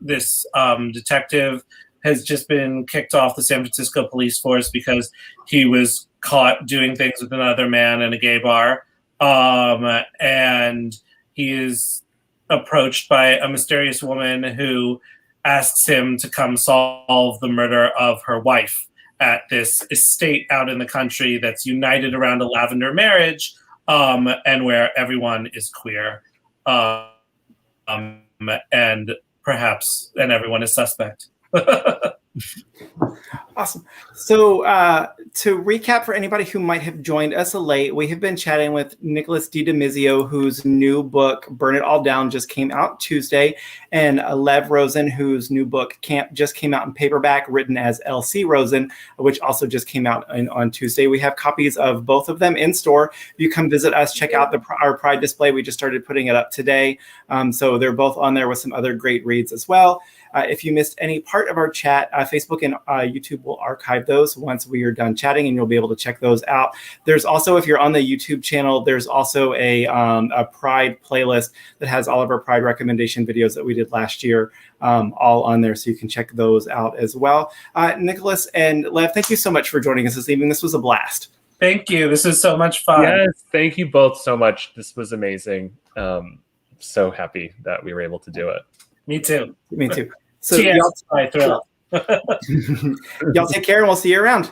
this detective has just been kicked off the San Francisco police force because he was caught doing things with another man in a gay bar. And he is approached by a mysterious woman who asks him to come solve the murder of her wife at this estate out in the country that's united around a lavender marriage, and where everyone is queer, and everyone is suspect. Awesome. So to recap for anybody who might have joined us late, we have been chatting with Nicolas DiDomizio, whose new book, Burn It All Down, just came out Tuesday, and Lev Rosen, whose new book just came out in paperback, written as L.C. Rosen, which also just came out on Tuesday. We have copies of both of them in store. You come visit us, check out our Pride display. We just started putting it up today. So they're both on there with some other great reads as well. If you missed any part of our chat, Facebook and YouTube will archive those once we are done chatting, and you'll be able to check those out. There's also, if you're on the YouTube channel, there's also a Pride playlist that has all of our Pride recommendation videos that we did last year, all on there, so you can check those out as well. Nicolas and Lev, thank you so much for joining us this evening. This was a blast. Thank you. This is so much fun. Yes, thank you both so much. This was amazing. So happy that we were able to do it. Me too. Me too. So y'all take care, and we'll see you around.